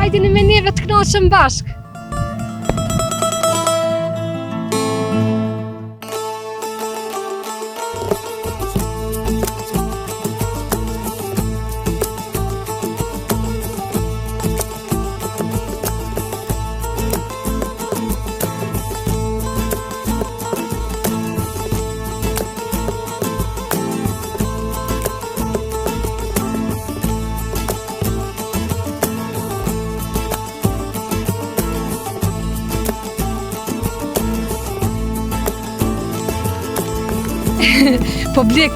Hajdini me neve të knoqëm bashk. Po blek,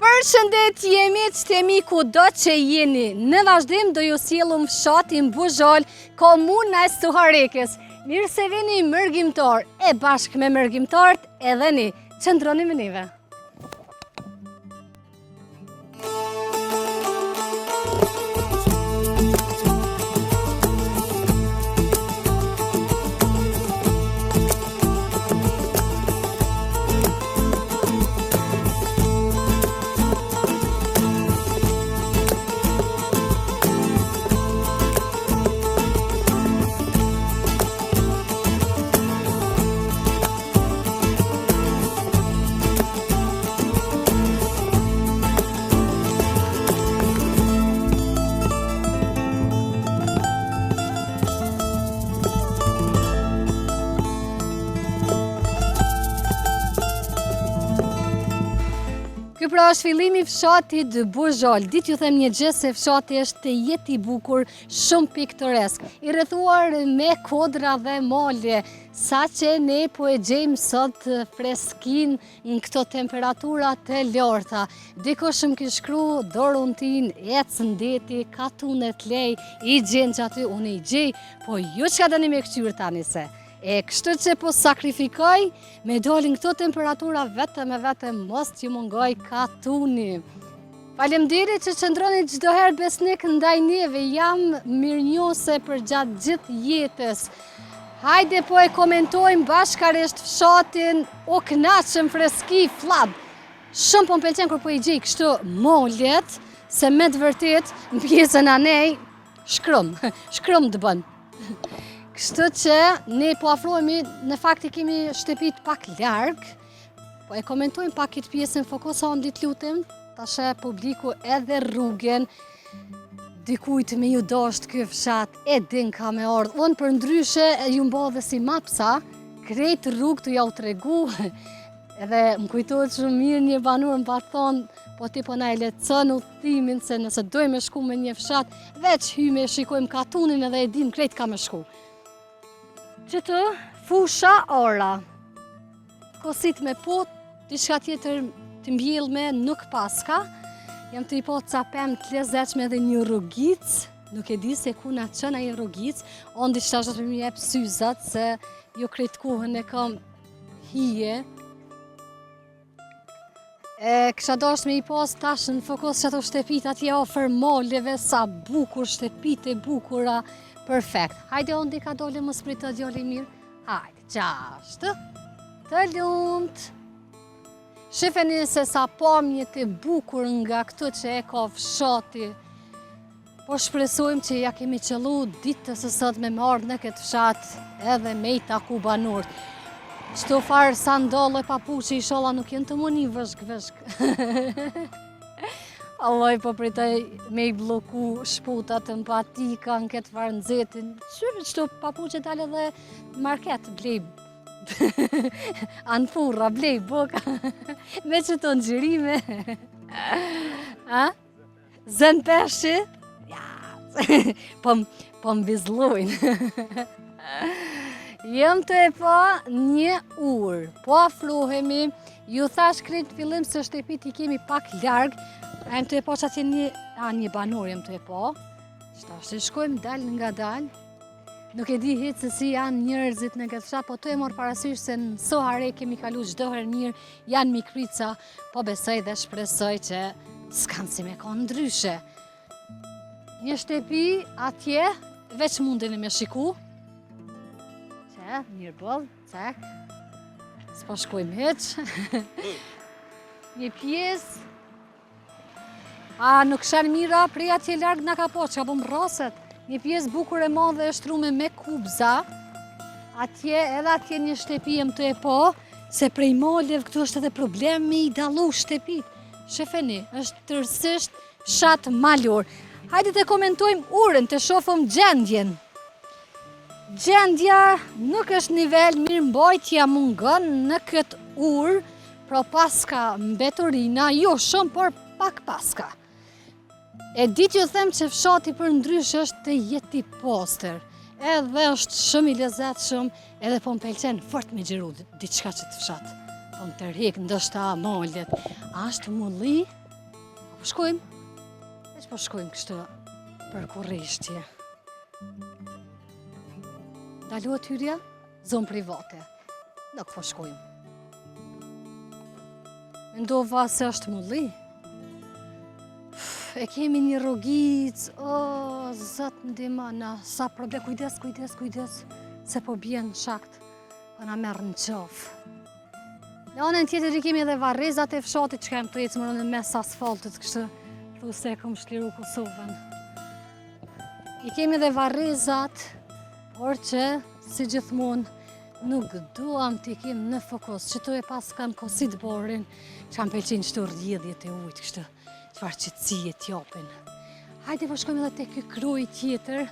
Përshëndet jemi që temi ku do që jeni. Në vazhdim do ju sjellum fshatin Buzhol, komuna e Suharekës. Mirë se vini mërgjimtar, e bashkë me mërgjimtarët edhe ni. Qëndroni me neve. Ky pra është fillimi i fshatit Buzhol. Ditë ju them një gjë se fshati është të jetë i bukur, shumë piktoresk, i rrethuar me kodra dhe male, saqë ne po e gjejmë sot freskin në këto temperatura të larta. Dikush më kishte shkruar dorën tin, ec ndeti, ka tunet lej, i gjen që aty unë i gjej, po ju çka doni me kthyer tani se. E kështu që po sakrifikoj me dolin këto temperatura vetëm e vetëm mos t'ju mungoj katuni. Faleminderit që qëndroni çdo herë besnik ndaj neve, jam mirënjohëse për gjatë gjithë jetës. Hajde po e komentojmë bashkarisht fshatin, o kënaqem freski, flab. Shumë po m'pëlqen kur po i gjej kështu molet, se me të vërtet në pjesën anej shkrum të bën. Kështu që ne po afrohemi, në fakt i kemi shtëpit pak larg, po e komentojmë pak këtë pjesën, fokusohemi ditë lutem, tashe publiku edhe rrugën, dikujt me ju dosht ky fshat, e din ka me ardhë. Unë për ndryshe ju mbodhe si mapsa, krejt rrugë të ja u tregu, edhe më kujtohet shumë mirë një banur më pa thonë, po ti po na e lecën udhëtimin se nëse dojmë shku me një fshat, veç hyme shikojmë katunin edhe e dim krejt ka me shku. Qëtë, fusha ora, kosit me pot, diçka tjetër të mbjellme nuk paska, jam të i po ca pemë të lezetshme dhe një rrugic, nuk e di se ku na qëna i rrugic, onë diçka që të më jep syzat, se jo krejt kohën e kam hije. Kësha dosh me i pas tash në fokus që ato shtepit atje ofër moleve, sa bukur, shtepit e bukura, perfekt. Hajde onë di ka dole më sprit të djoli mirë. Hajde, qashtë. Të lumt. Shifeni se sa pamje të bukur nga këtë që e ka fshati. Po shpresojmë që ja kemi qëllu ditës së sot me marrë në këtë fshat edhe me i taku banurt. Qëto farë sandalle papuqe i sholla nuk jenë të muni vëshk. Alloj, po pritoj me i bloku shputat empatika në këtë farë nëzetin. Qëto papuqe dalë edhe market, blej. Anë furra, blej, boka. Me që të ngjyrime. Zën peshi? Ja, po më vizlojnë. Jem të e pa një urë, po afrohemi, ju thash krejt fillim se shtepit i kemi pak larg, a jem të e pa që atje një banor jem të e pa, qëta shkojmë dal nga dal, nuk e di hitë se si janë njerëzit në këtë fshat, po të e morë parasysh se në Sohare kemi kalu çdo herë mirë, janë mikrica, po besoj dhe shpresoj që s'kanë si me konë ndryshe. Një shtëpi atje, veç mundeni me shiku, mirë bëllë, cek, s'po shkojmë heq. Një pjesë, A nuk shenë mira, prej atje largë nga ka po, që ka bëm raset. Një pjesë bukur e madhe është trume me kubza. Atje, edhe atje një shtëpi jem të e po, se prej maljev këtu është edhe problem me i dalu shtëpit. Shefeni, është tërësisht fshat malor. Hajde të komentojmë urën, të shofëm gjendjen. Gjendja nuk është nivel mirëmbajtja mungon në këtë urë, pra paska mbeturina, jo shumë, por pak paska. E ditë ju them që fshati për ndrysh është të jeti poster, edhe është shumë i lezetshëm, edhe po më pëlqen fort me gjeru diçka që të fshat. Po më tërhek, ndoshta mallet. A është mulli? Po shkojmë? Veç po shkojmë kështu për kurrishtje. Dalohet hyrja, zonë private. Nuk po shkojmë. Mendova se është mulli. E kemi një rrogic, zot ndihmana, sa problem, kujdes, se po bjen shakt, po na merr në qafë. Në anën tjetër i kemi edhe varrezat e fshatit që kem të ecë në mes asfaltit, kështu thu se kom shliru Kosovën. I kemi edhe varrezat, por që, si gjithmonë, nuk duam t'i kem në fokus, që të e pas kam kosit borin, që kam pëlqen qëto rrjedhjet e ujtë, kështu. Çfarë qëtësie t'japin. Hajde po shkojmë edhe te ky kroj tjetër,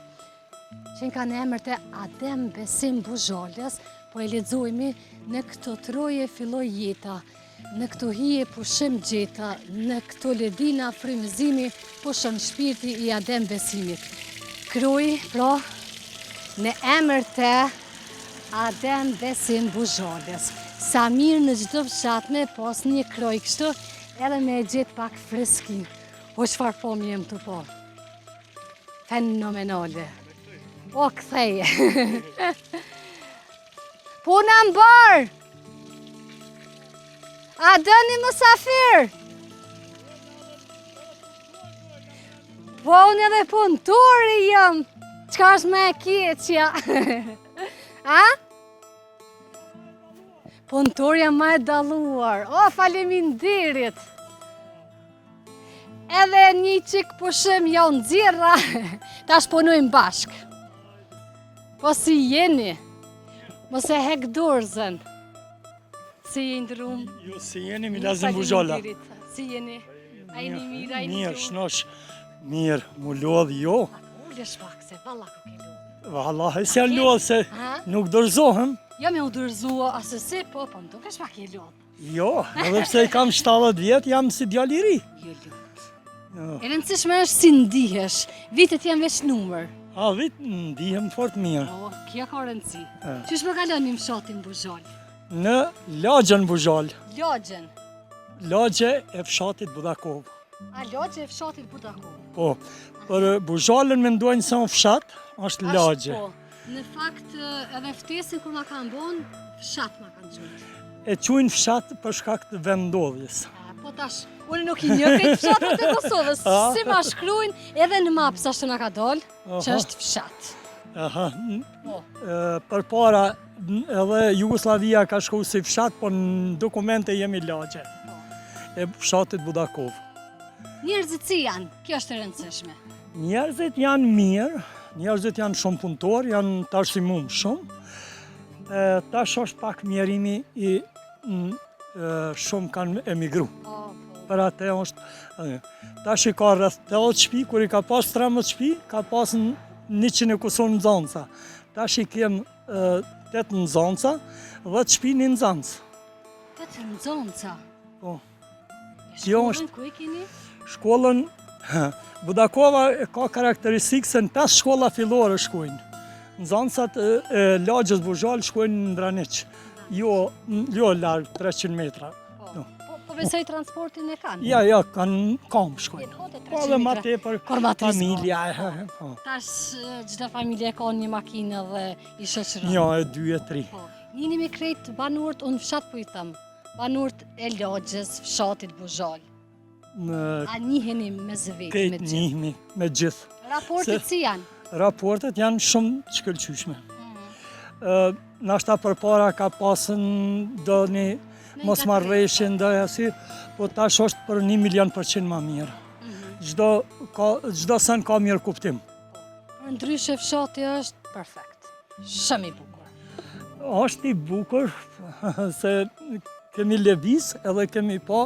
që kanë emër të Adem Besim Buzhalës, po e lexojmë në këto troje filloi jeta, në këto hije pushim gjeta, në këto ledina frymëzimi pushon shpirti i Adem Besimit. Kroj, pra, në emër të Adem Besim Buzhalës. Sa mirë në çdo fshat me pas një kroj kështu, edhe me e gjithë pak freskin. O, çfarë po më jem të po. Fenomenale. O, ktheje. Puna mbar! A dëni mësafir? Po, unë edhe punëtori jam. Qka është me e keqja? A? Punëtorja ma e daluar. O, faleminderit. Edhe një qik pushim ja unë dzirra. Ta shpunojmë bashk. Po si jeni? Mos e hek dorëzën. Si jeni ndrum? Jo, si jeni, Milazim Buzhala. Si jeni? A jeni mirë, a jeni mirë, shnosh. Mirë, mu lodh jo. Ulesh pak se, valla ku ke lodh. Valla, e si janë lodh se nuk dorëzohem. Jo me u dorëzua, asësi, po më dukesh pak e lodh. Jo, edhe pse i kam 70 vjet, jam si djalë i ri. Jo lodh. E rëndësishme është si ndihesh, vitet janë veç numër. A vit, ndihem fort mirë. O, kja ka rëndësi. Qysh më kalon një fshatin Buzhal? Në Lagjën Buzhal. Lagjen. Lagje e fshatit Budakov. A lagje e fshatit Budakov? Po, për Buzhalën mendojnë se në fshat, është lagje. Po, në fakt edhe ftesën kur ma kanë bon, fshat ma kanë qënë. E quajnë fshat për shkak të vendodhjes. Po tash, unë nuk i një këtë fshatat e Kosovës, si ma shkrujnë edhe në mapë sa shtë nga ka dollë, që është fshat. Aha, për para edhe Jugoslavia ka shku si fshat, po në dokumente jemi lagje. E fshatit Budakov. Njerëzit si janë, kjo është e rëndësishme. Njerëzit janë mirë, njerëzit janë shumë punëtor, janë tash si mumë shumë. Tash është pak mjerimi i shumë kanë emigru. Për atë është, tash i ka rreth 80 shtëpi, kur i ka pas 13 shtëpi, ka pas 100 e kusur në Nxanca. Tash i kem 8 në Nxanca, 10 shtëpi në Nxancë. 8 në Nxanca? Po. Shkollën ku i keni? Shkollën, Budakova ka karakteristikë se në 5 shkolla fillore shkojnë. Nxancat e Lagjës Buzhal shkojnë në Ndraniq. Jo larg 300 metra. Po besoj transportin e kanë? Ja, kanë kam shkojnë. Po dhe ma tepër familja. Tash çdo familje ka një makinë dhe i shoqëron. Ja, e 2 e 3. Njini me krejt banorët, unë fshat po i thëmë, banorët e Lagjës, fshatit Buzhal. A njiheni me zëvetë, me gjithë? Këtë njihemi me gjithë. Raportet si janë? Raportet janë shumë shkëlqyshme. Nashta për para ka pasën do një mosmarrveshje ndaj asi, po tash është për 1 milion% ma mirë. çdo sen ka mirë kuptim. Për ndryshe fshati është perfekt. Shumë i bukur. Është i bukur se kemi lëviz edhe kemi pa,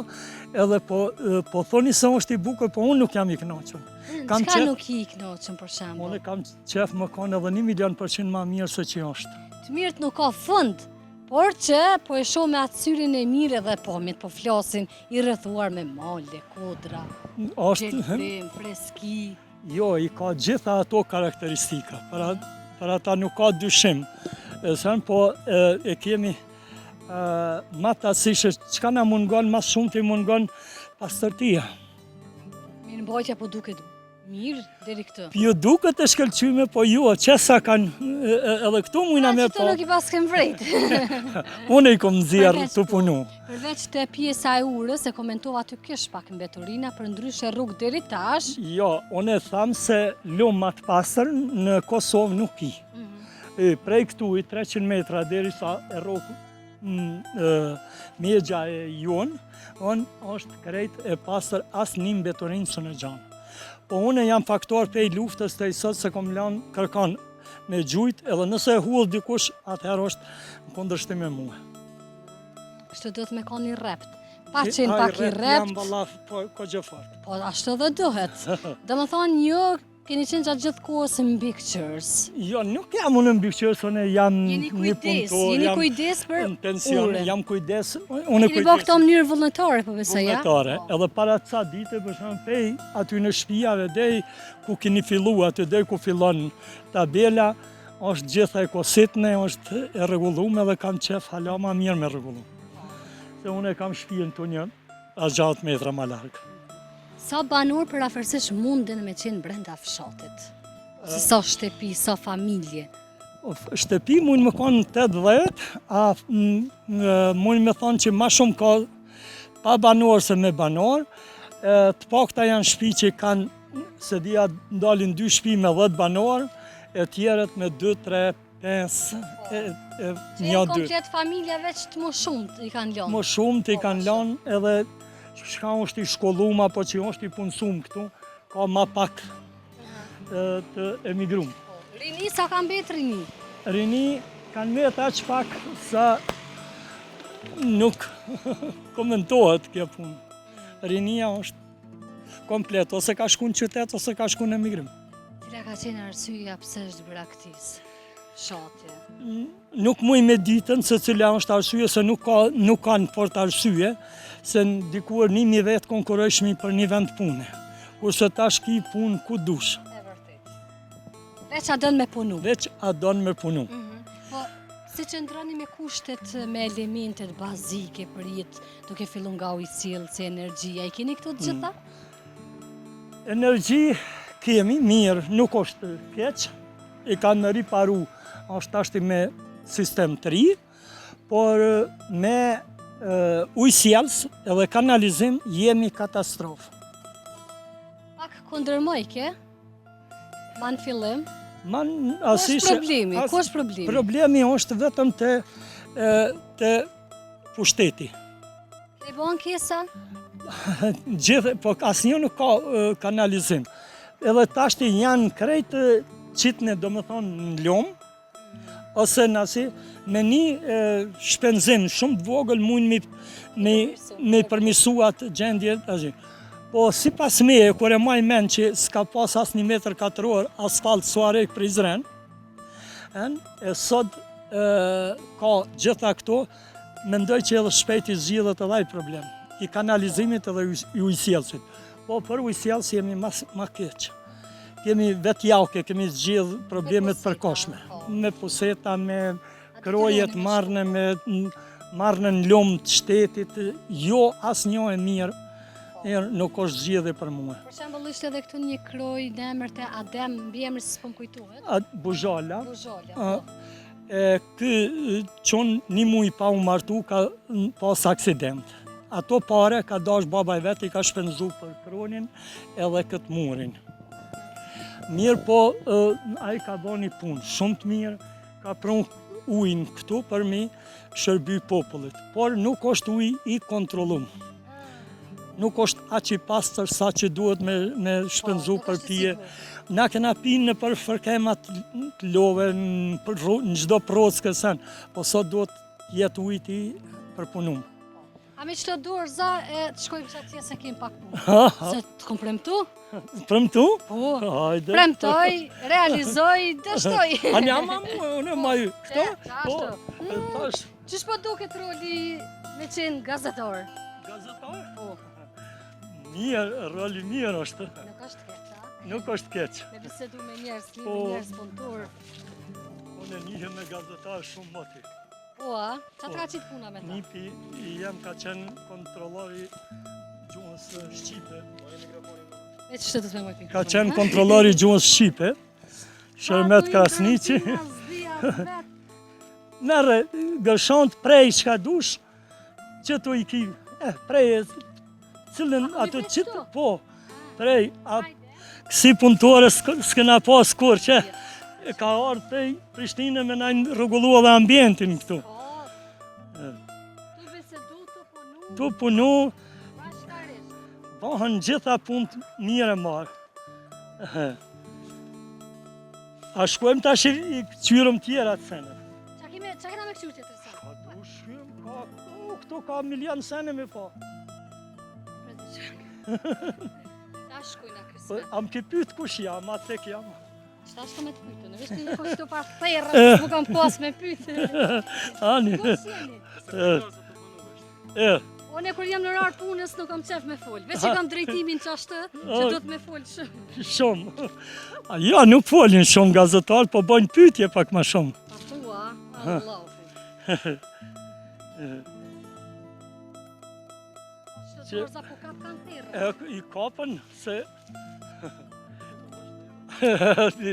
edhe po thoni se është i bukur, po unë nuk jam i kënaqur. Çka nuk i kënaqur për shembull? Unë kam qef më kanë edhe 1.000.000% më mirë se që është. Të mirët nuk ka fund, por që po e shoh me atë syrin e mirë edhe pomit, po flasin i rrethuar me male, kodra, gjelbrim, freski. Jo, i ka gjitha ato karakteristika, për ata nuk ka dyshim. Po e kemi ma të asishe, qka na mungon, ma shumë të mungon pastërtia. Mirë mbajtja po duket mirë deri këtë. Jo duket e shkëlqyme, po jo, qesa kanë edhe këtu mujna me po. Që të nuk i pas kem vrejt. Unë i kom zjerë të punu. Përveç të pjesa e urës, e komentova ty kesh pak mbeturina, për ndryshe rrugë deri tash. Jo, unë e thamë se lumë matë pastër në Kosovë nuk i. Prej këtu i 300 metra deri sa e rrugë mjegja e jonë, është krejt e pastër asë një mbeturinë së në gjanë. Po unë jam faktor pej luftës të i sot se kom lanë kërkan me gjujt, edhe nëse e hullë dikush, atëherë është në kundërshtim me mua. Kështë do të me ka një rept. Pa qenë pak i rept. Jam balla ko gjëfart. Po ashtu dhe duhet. Dhe më thonë një, keni qenë gjatë gjithë kohës mbikëqyrës. Jo, nuk jam unë mbikëqyrës, unë jam Jeni një punëtor. Jeni kujdes për në pension, urën. jam kujdes. Keni bërë këto mënyrë vullnetare, po besoj, ja? Vullnetare, edhe para ca dite, për shembull, pej aty në shtëpijave deri ku keni fillu, aty deri ku fillon tabela, është gjitha e kositne, është e rregulluar dhe kam qef hala ma mirë me rregullu. Se unë e kam shtëpinë tu një as 6 metra më larg. Sa banor për afërsisht munden me qenë brenda fshatit? Se sa shtëpi, sa familje? Shtëpi mund më konë 80, mund me thonë që ma shumë ka pa banor se me banor. Të pakta janë shtëpi që kanë, se dhja ndalin 2 shtëpi me 10 banor, e tjerët me 2, 3, 5, Që e komplet familja veç të më shumë i kanë lanë? Më shumë të i kanë lanë edhe shka është i shkollum apo që është i punësum këtu, ka ma pak të emigrum. Rini, sa kanë betë rini? Rini kanë vetë aq pak sa nuk komentohet kjo punë. Rinia është komplet, ose ka shku në qytet, ose ka shku në emigrim. Cila ka qenë arsyeja pse është braktis? Shatje. Nuk muj me ditën se cila është arsye, se nuk kanë fort arsye, se dikur 1000 vetë konkurojshmi për një vend pune. Kurse tash ki punë ku dush. E vërtet. Veç a dënë me punu. Veç a dënë me punu. Po, si që ndroni me kushtet, me elementet bazike për jetë, duke fillu nga ujësillë, si energjia, i keni këto të gjitha? Energji kemi, mirë, nuk është keq, i kanë riparu, është ashti me sistem 3, por me ujësjellës edhe kanalizim jemi katastrofë. Pak kundërmojke, ma në fillim, Ku është problemi? Problemi është vetëm të pushteti. E bon kesa? Gjithë, po asnjë nuk ka kanalizim. Edhe tashti janë krejt qitne, do më thonë, në lomë, ose nësi me një shpenzim shumë të vogël mund me përmisu atë gjendje. Po si pas meje, kur e maj men që s'ka pas as 1 metër katror asfalt suarek për Izren, e sot ka gjitha këto, mendoj që edhe shpejt i zgjidhet edhe ai problem, i kanalizimit edhe i ujësjellësit. Po për ujësjellës jemi ma keq. Kemi vetë jauke, kemi zgjidh problemet përkohshme. Me puseta, me krojet marrëne, marrëne në lumë të shtetit, jo asnjë e mirë, nuk është zgjidhje për mua. Për shembull, ishte edhe këtu një kroj në emër të Adem, mbi emrin s'po më kujtohet. Buzhala. Buzhala. Ky qonë 1 muj pa u martu ka pas aksident. Ato pare ka dash babaj vetë, i ka shpenzu për kronin edhe këtë murin. Mirë po, a i ka bo një punë shumë të mirë, ka prunë ujnë këtu për mi shërby popullit, por nuk është uj i kontrolum. nuk është aq i pastër sa që duhet me shpenzu nuk për është i pije. sigurt. Na kena pinë në për fërkemat të love, në gjdo prockë sen, po sot duhet jetë ujti për punum. A me qëto dorëza e të shkojmë që atje se kemë pak punë. Ha, Se të kom premtu? premtu? Po. Hajde. Premtoj, realizoj, dështoj. A njama mu, unë ma ju. Këto? Po, tash. Qysh po duket roli me qenë gazetar? Gazetar? Po, Mirë, roli mirë është. nuk është keq, a? Nuk është keq. Me bisedu me njerëz, me Po. njerëz punëtor. Unë njihem me gazetar shumë moti. Po, a? Qa të ka qitë puna me ta? Nipi jam ka qenë kontrollori gjuhës Shqipe. E që të me moj pikë? Ka qenë kontrollori gjuhës Shqipe. Shërmet Krasniqi. Merre gërshont prej çka dush, që tu i ki, prej cilën ato qitë, po, prej, si punëtore s'kena pas kur që e ka ardhë prej Prishtinë me na rregullua dhe ambientin këtu. Tu bisedu, tu punu, Tu punu, bashkarisht. bëhen gjitha punë mire marë. A shkojmë tash i qyrëm tjera të sene. Qa kena me këqyrë tjetër sa? Ka dushim, këtu ka milion sene me pa. Ta shkojna kësë. Am ki pyt kush jam, atë tek jam. Qëta shko me të pytë, në vishtë një kështu pa thera, më kam pas me pytë. Ani. Kush jeni? One kur jam në rarë punës nuk kam qef me folë, veç që kam drejtimin që ashtë, që do të me folë shumë. Shumë. Ja, nuk folin shumë gazetar, po bojnë pytje pak ma shumë. A thua, Allahi. Që dorza po kap kanë thera. I kapën se...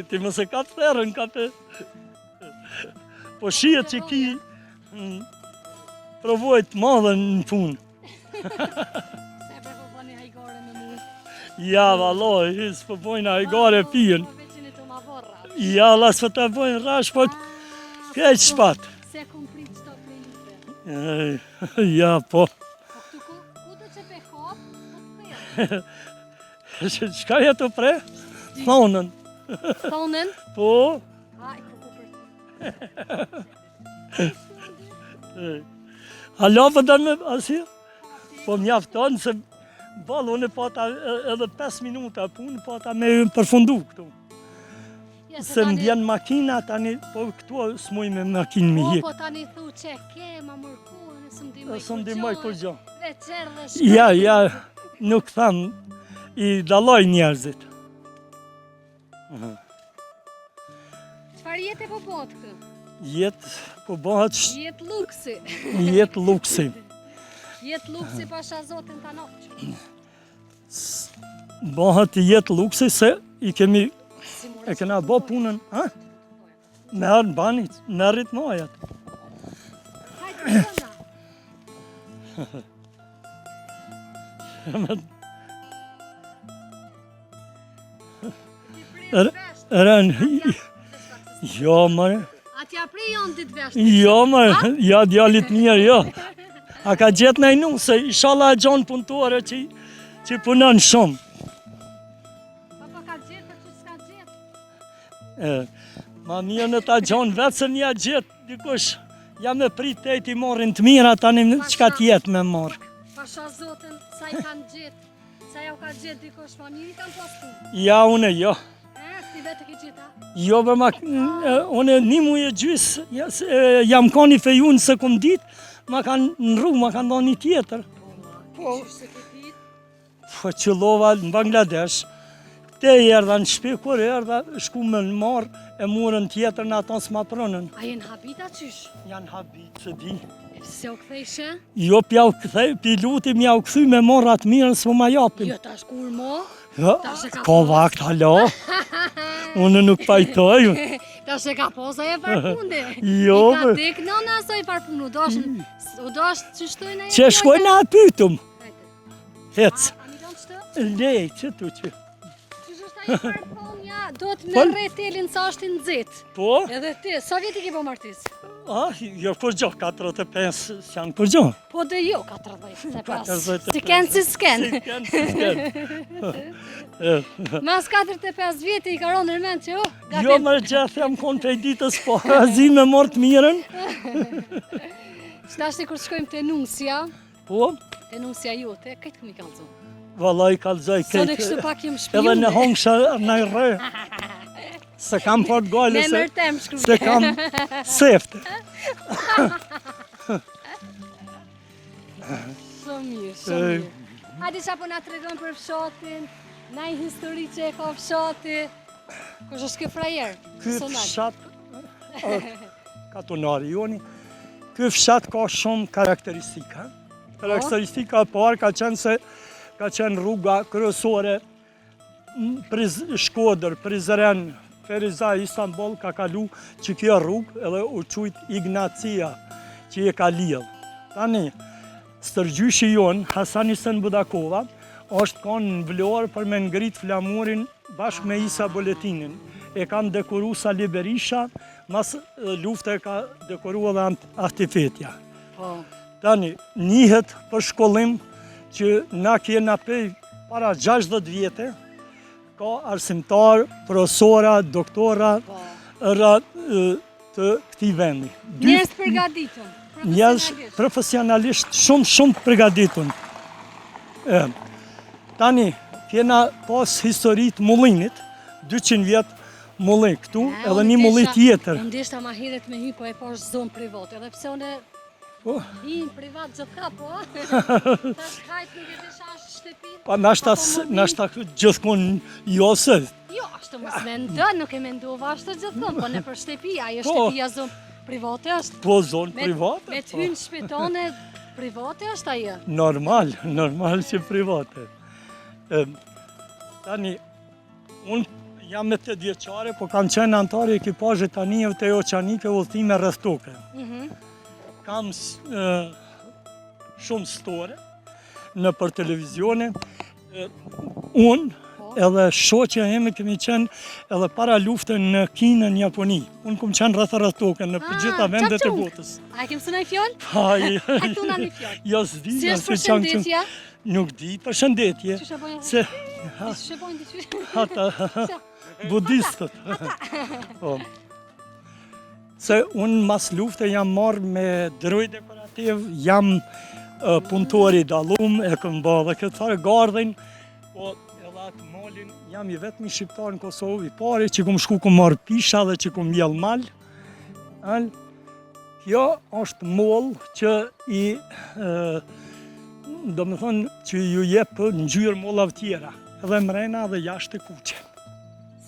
Ti mëse ka të therën, ka të... Po shihet që ki provojt madhe në punë. Se bre po bëni hajgare me mu. Ja, valoj, s'po bojnë hajgare pijen. Po veçin e të ma vorra. Ja, las po ta bojnë rash, po keq shpat. Se kom prit qëto prej juve. Ja, po. Po këtu ku do që pe hap, po të thera. Qka jetu pre? Thonën. Thonën? Po. Aj, po për. Halo, përdojnë me asje? Po mjafton se balë, unë pata edhe 5 minuta punë, pata me përfundu këtu. Se më vjen makina, tani, po këtu s'muj me makinë mi hik. Po tani thu që ke, ma mërku, nësë më dimoj Së më dimoj kur gjo. Veqer dhe shkaj. Ja, nuk tham, i daloj njerëzit. Qfar jetë e po bëhet këtë? Jetë, po bëhet Jetë luksi. jetë luksi. Jetë luksi pasha zotin të noqë. Bëhet jetë luksi se i kemi, e kena bo punën, ha? Me herë në banit, me rritë nojat. Hajtë të Ren, jo mëre, Atja prej janë ditë veshtë. jo mëre, ja djallit mirë, jo. A ka gjetë në inu, se ishala e gjonë punëtore që punën shumë. Papa ka gjetë, për që s'ka gjetë. Ma mirë në ta gjonë vetë se një gjetë, dikush, jam e prit të e ti morin të mira, tani qka tjetë me morë. Pasha zotin, sa i kanë gjetë, sa jau ka gjetë dikush, ma mirë i kanë pas punë. Ja, une jo. Ti vetë ki gjeta? Jo, be ma, une një muje gjysë, jam ka një fejun se kum ditë, ma kanë në rrugë, ma kanë do një tjetër. Po, se ke ditë? Po qëllova në Bangladesh, te erdha në shpi, kur erdha, shku me në marë, e murën tjetër në ato s'ma prënën. A jenë habita qysh? Janë habit, se di. Se u kthejshë? Jo, pja u këthej, pi lutim ja u këthy me marë atë mirën, s'po ma japin. Jo, tash kur mo? Jo, Tash e ka ka pas. vakt, halo. Unë nuk pajtoj. Tash e ka posa e farpunde. Jo, I ka be. dek nëna asoj farpun, u dosh që shtojnë e... Që shkoj në apytum. Hec. A mi donë qëtë? Lej, që tu që. Qysh është ajo farpun, ja, do të me rre telin sa është i nxehtë. Po? Edhe ti, sa vjeti ke po martis? Jo për gjo, 45 janë për gjo. Po dhe jo, 45. 45. Si ken si s'ken. Mas 45 vjeti i ka ronë nërmen që Jo, më gjithë jam konë prej ditës, po zi me mërë të mirën. Shtashti kur shkojmë të nusja, Po? të nusja jote, këtë këmi kalëzon. Valla i kalzoj Sot e këtë. kështë pak jem shpiju. Edhe në hongsha në rre. Se kam fort gale, Me mërtem shkruaj. se kam sefte. Shumë mirë, shumë mirë. Hajde qa po na të regon për fshatin, na i histori që e ka fshati. Kush është kë frajer? Ky fshat, katonari joni, ky fshat ka shumë karakteristika. Karakteristika e parë ka qenë se ka qenë rruga kryesore Shkodër, Prizren, Ferizaj, Istanbul ka kalu që kjo rrugë edhe u qujt Ignacia që je ka lidhë. Tani, stërgjyshi jonë, Hasani Sen Budakova, është konë në Vlorë për me ngrit flamurin bashkë me Isa Boletinin. E kanë dekoru Sali Berisha, mas lufte e ka dekoru edhe Ahtifetja. Tani, njihet për shkollim që na kena pej para 60 vjetë, ka arsimtar, profesora, doktora, të këtij vendi. Njerëz përgatitun, Njerëz profesionalisht shumë përgatitun. Tani, kena pas historit mullinit, 200 vjetë mullin këtu, edhe një mullin tjetër. Unë deshta ma heret me hy, po e pash zonë private, edhe pse une hi në privat gjithka, po, ta shkajt nuk e desha është shtëpi. Pa nashta gjithkon jo se. Jo, ashtë mos me ndë, nuk e me ndova ashtë gjithkon, po në për shtëpi, ajo shtëpia zonë private është. Po zonë private? Me të hynë shpetone private është ajo. Normal që private. Tani, unë jam me 8 vjeqare, po kam qenë antari ekipazhit tanijeve të Oqanike udhëtime rreth toke. Kam shumë store në për televizione. Unë edhe shoqja jemi kemi qenë edhe para luftën në Kinë, në Japoni. Unë kom qenë rreth toke në përgjithta vendet e botës. A kemë së në i fjallë? A tu në një fjallë? Jo, s'di. Si është përshëndetja? Nuk di përshëndetje. Qështë e bojnë? Se Qështë e bojnë diqysh? ata budistët. Se unë mas lufte jam marrë me droj dekorativ, jam punëtori dallum, e këm ba dhe këtë farë gardhin, po edhe atë malin, jam i vetëmi shqiptar në Kosovë, i pari që këm shku këm marrë pisha dhe që këm mjell mal. Kjo është moll që do me thonë që ju jepë në gjyrë mollave tjera, edhe mrena dhe jashtë e kuqe.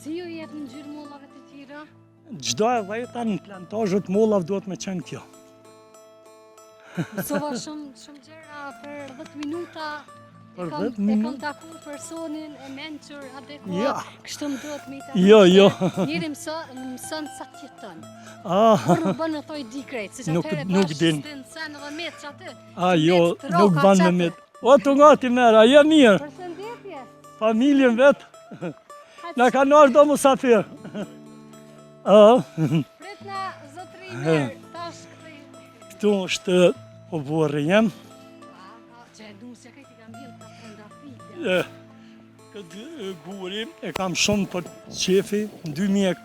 Si ju jepë në gjyrë mollave të tjera? Gjdo e dhejta në plantazhët mollav duhet me qenë kjo. Mësova shumë gjera për 10 minuta, Për e 10 minuta? kam taku personin e menqër, adekuat, Ja. kështu më duhet me i Jo. Njëri mësën sa tjetën. Ah, Por nuk bën në thoj di krejt, se që Nuk- atëre nuk bashkë din. s'din sen edhe metë që aty. jo, Metë, nuk troka, ban me qatë. mit. O, të nga ti mera, je mirë, Përshëndetje. familjen vetë, na ka nërë do musafir. Pritna zotëri mirë, tash këtëj. Këtu është o borë jem. Që e du se këtë i kam bjellë ka fotografi. Këtë guri e kam shumë për qefi, në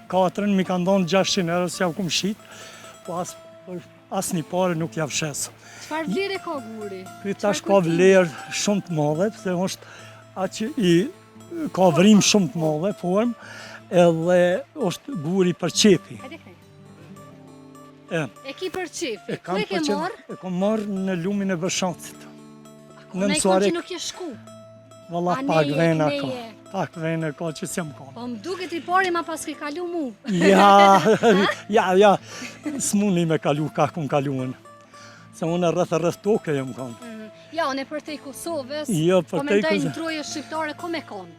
2004 mi kanë donë 600 euro se javë kumë shqit, po as një pare nuk javë shesë. Çfarë vlerë ka guri? Ky tash ka vlerë shumë të madhe, pse është atë që ka vrim shumë të madhe, formë, edhe është guri për qefi. Hajde këtej. E, E ki për qefi, ku kam e ke për qef- marrë? E kam marrë në lumin e Vëshancit. Në i Mësuarek. që nuk je shku. Valla A pak neje, vena neje. ka. Pak vena ka që s'jam ka. Po më duket i pari ma pas ke kalu mu. Ja, s'muni me kalu ka kun kaluën. Se unë rreth toke jam kanë. Ja, unë e për te i Kosovës, Jo, për po te i mendoj në Kosovës. troje shqiptare, ku me konë?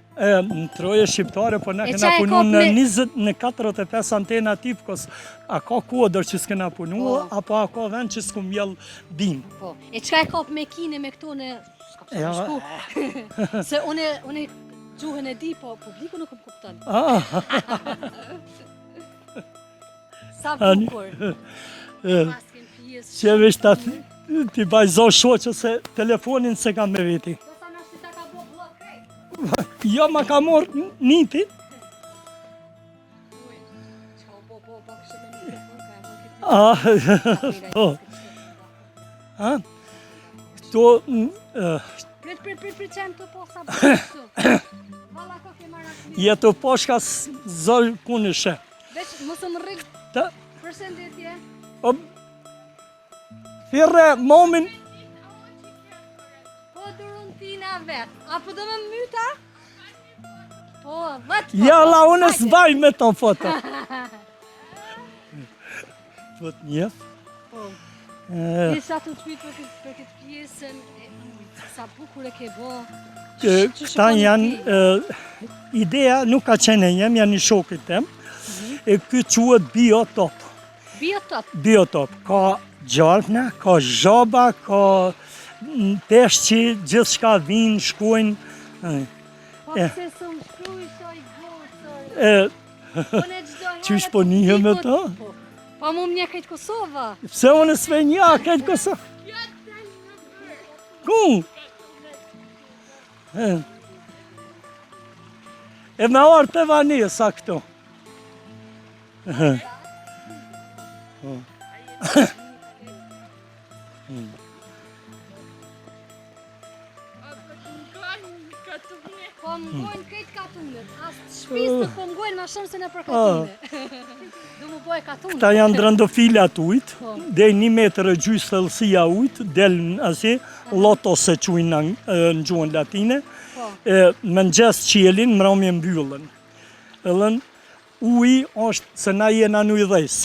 Në troje shqiptare, po na E kena qa e punu kap në me- 20, në 45 antena tipkos. A ka kodër që s'kena punu, Po. apo a ka vend që s'kum mjell bim. Po, e qka e kap me kine me këto në... Ska përse Ja. me shku. Se une gjuhën e di, po publiku nuk më kupton. Sa bukur. Pas kem pjesë. Që vesh ti bajzo shoqë se telefonin se kam me veti. Do sa na shita ka bo blok krejt. Jo, ma ka morë niti. Çka bo kështë me një telefon, ka e më këtë. Ha? Këto, Prit qenë të po sa bërë. Valla ko ke marrë atë një. jetu poshka zërë punëshe. Veç, mësë më rrë. Ta, Përshëndetje. thirre, momin, Po durun tina vetë. Apo do më myta? Po, vetë. ja la unë s'vaj me të foto. Po të njef. Po. Isha të të pytë për këtë pjesën. Sa bukur e ke bo. Këta janë, ideja nuk ka qenë e jem, janë një shokit tem, e këtë quhet biotop. Biotop. Biotop, ka gjarpna, ka zhaba, ka peshqi, gjithë shka vinë, shkojnë. Po pëse së më shkruj, shoj gosër. Po ne gjdo herë. Qysh po njëhe me ta? Po mu më një këtë Kosova. Pse unë s've një, këtë kësa? Ku? E me orë të vanesa këto. Po më ngojnë këtë katunet. Asë shpis të po më ngojnë ma shumë se në për katunet. Du më boj katunet. Këta janë drëndofilat ujtë, dhe 1 metër e gjysë thellësia ujtë, del asi, loto se qujnë në gjuhën latine, me ngjes qielin, mbrëmje mbyllën. Edhe uji është se na jena në ujdhes.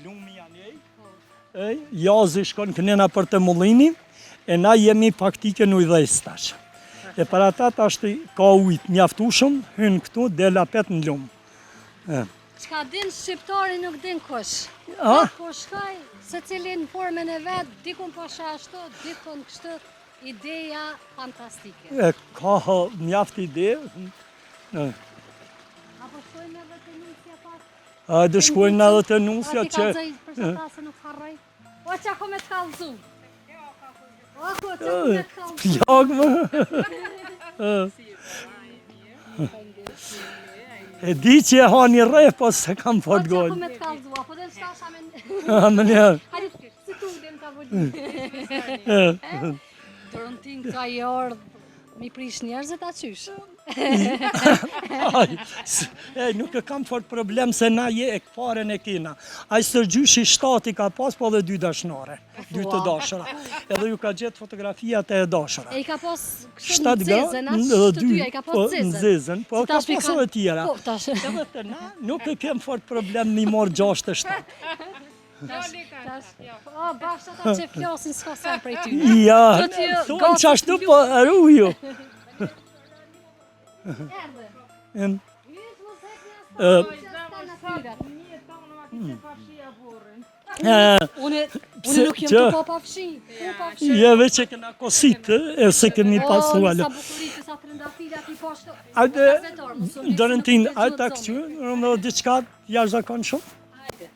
Lumi janë jazi shkon kënena për të mullini, e na jemi faktike në ujdhes tash. E para ta tash ka ujtë mjaftushëm, hynë këtu, del apet në lumë. Qka din shqiptari nuk din kush. Po shkaj, se cilin formën e vetë, dikun po ashtu, dikun kështu, ideja fantastike. Ka mjaft ide. Apo shkojnë edhe të nusja pas? Hajde shkojnë edhe të nusja që... A ti kalzoj për që ta se nuk harroj? O që ako me të kalzu? O që ako me të kalzu? Plak më. E di që e ha një rej, po se kam fort O që ako gojnë. me të kalzu? Apo dhe në shtasha me... Më një. Hajde, si tu dhe më ka vëllin. Torontin ka i ardhë, mi prish njerëzit a qysh? Nuk e kam fort problem se na je e këparen e kina. A i sërgjyshi 7 ka pas, po dhe 2 dashnare. 2 të dashëra. Edhe ju ka gjetë fotografijat e dashëra. E i ka pas kështë në zezën, a që të tyja, i ka pas zezën. Në zezën, po ka pas edhe tjera. Po, tash. Edhe të na, nuk e kem fort problem mi morë 6 të 7. O, bashkë ata që flasin s'ka sen prej ty. Ja, thonë që ashtu po arruju. Erdhe. Unë nuk jem të po pafshi. Je veç e këna kosit, e se kemi pasu O, alë. sa bukurit, sa të rëndafila ti pashtu. Ajde, Dorentin, ajde ta këqy, në diçka jashtëzakonshëm shumë. Hajde.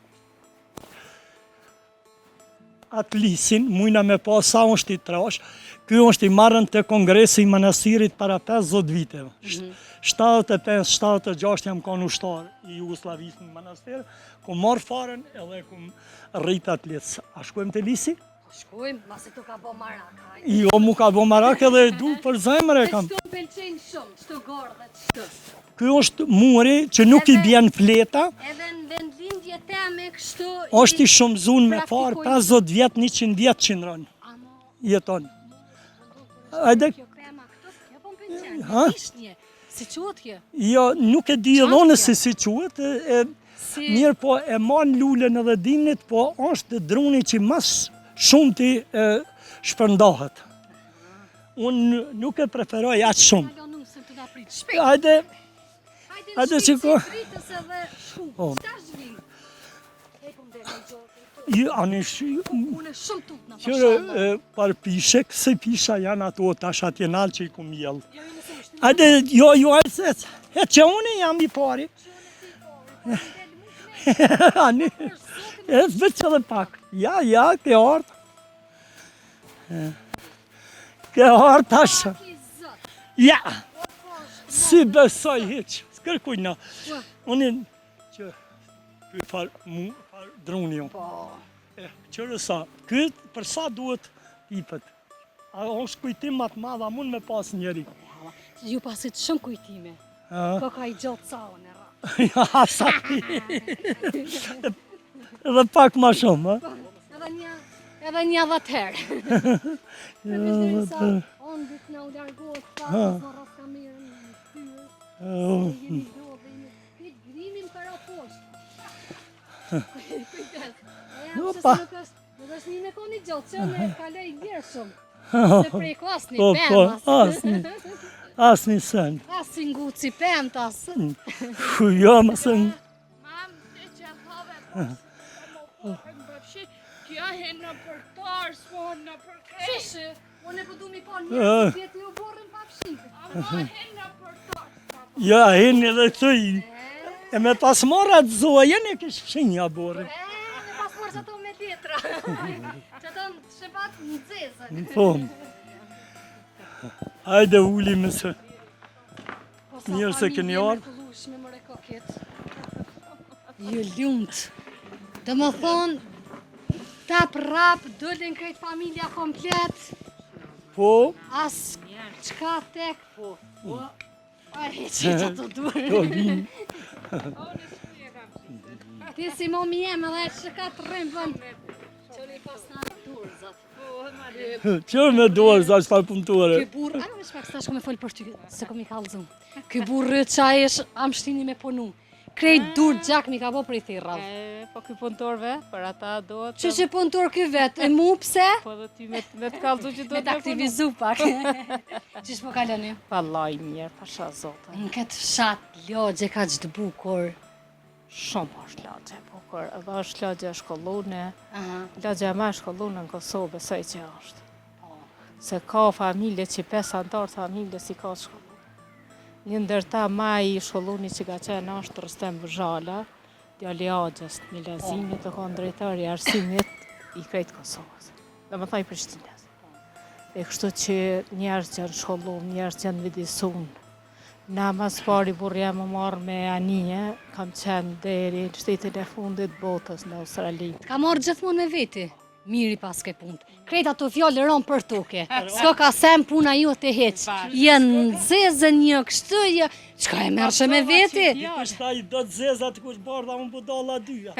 Atë lisin, mujna me pa sa është i trash, ky është i marrën të kongresi i manastirit para 50 viteve. 75-76 jam kanë ushtar i Jugoslavisë në manastir, ku marrë faren edhe ku rrit atë lis. A shkojmë të lisi? Shkojmë, masi tu ka bo marak, hajde. Jo, mu ka bo marak edhe e du për zemër e kam. Shtu pëlqenjë shumë, shtu gordhet, shtu. Ky është muri që nuk i bjen fleta, Edhe në vendlindje teme kështu... është i shumëzun me farë 50 vjet, 100 vjet qindron. Jeton. Ajde, Kjo krema këtu, kjo po më pëlqen, Ha? vishnje. Si quhet kjo? jo, nuk e di edhe unë se si quhet, Si... mirë po e man lulen edhe dimnit, po është druni që mas shumë ti shpërndahet. Unë nuk e preferoj aqë shumë. Hajde nuk se të da prit. Shpejt. Ajde, Hajde hajde në që shpejt, ko- si pritës edhe shumë. Po. Qëta zhvim? E po më dhe në gjotë. ani Unë shumë tut në qërë par pishek, se pisha janë ato tash atje nalë që i ku mjellë. Jo, Hajde, jo, se që unë jam I pari. Ani, veç edhe pak. Ja, ke ardhë. Ke ardhë tash. Ja, si besoj hiq. S'kërkuj na. Unë që për druni unë. Qërë sa, këtë për sa duhet tipet. A është kujtim matë madha, mund me pas njeri. Ju pasit shumë kujtime. Ka I gjatë sa unë e ra. Ja, sa ti. Edhe pak ma shumë, Edhe një dhe tërë. Unë ditë në u largohet, pa në rrasë kamerën në tyrë. Jeni do dhe një grimim këra poshtë. Kujtes. Nuk është një me koni gjatë, që me kaloj gjerë shumë. Se preko asni pëmas. Asni sen. Asni nguci pëmt asë. Jo, më sen. Mam, të që thove përshë, kja he në përtar, s'monë në përkej. Qëshë, unë e pëdu mi po njërë, tjetë ju borën papshikë. Ama he në përtar. Ja, heni edhe të I. E me pas morat zoa, jeni kishë fshinja borën. Me pas morë që to me tjetra. Që to në shëpat në dzezën. Po. Hajde uli me se. Mirë se keni ardhë. Me mëre kokit. Ju lumët. Dhe më thonë, tap rap, dëllin krejt familja komplet. Po. As qka tek. Po. Ari që që të durë. To vinë. Ti si momi jem edhe që ka të rrimë bënë. Qëri pas në durë, zatë. Qërë me dorë, sa është punëtore. Ky burr, a më shpak stash me fol për ty, se kom I kallëzum. Ky burr çaj është amshtini me punu. Krejt dur gjak mi ka po prej thirrave. Po ky punëtorve, për ata do të... Që punëtor ky vet, e mu pse? Po dhe ty me të kallëzu që do Me të aktivizu pak. Qish po kaloni? Vallaj mirë, pasha zote. Në këtë fshat lagje ka që të bukur. Shumë është lagje bukur, edhe është lagje shkollune. Aha. Lagje ma shkollune në Kosovë, besoj që është. Se ka familje që 5 antarë familje si ka shkollune. Një ndërta ma I shkolluni që ka qenë është Rostem Vëzhala, djali Agjës të Milazimit, të konë drejtari I arsimit I krejt Kosovës. Dhe më thaj Prishtinës. E kështu që njerës që në shkollum, njerës që në vidisun. Na mas pari burja më marrë me anije, kam qenë deri në shtetin e fundit botës në Australi. Ka marrë gjithmonë me veti. Miri pas ke punë. Krejt ato fjallë rënë për tuke. S'ka ka sem puna ju të heqë. Jenë zezën një kështu, qka e mërshë me veti? Kështë I do të zezat kush bardha unë budalla dyja.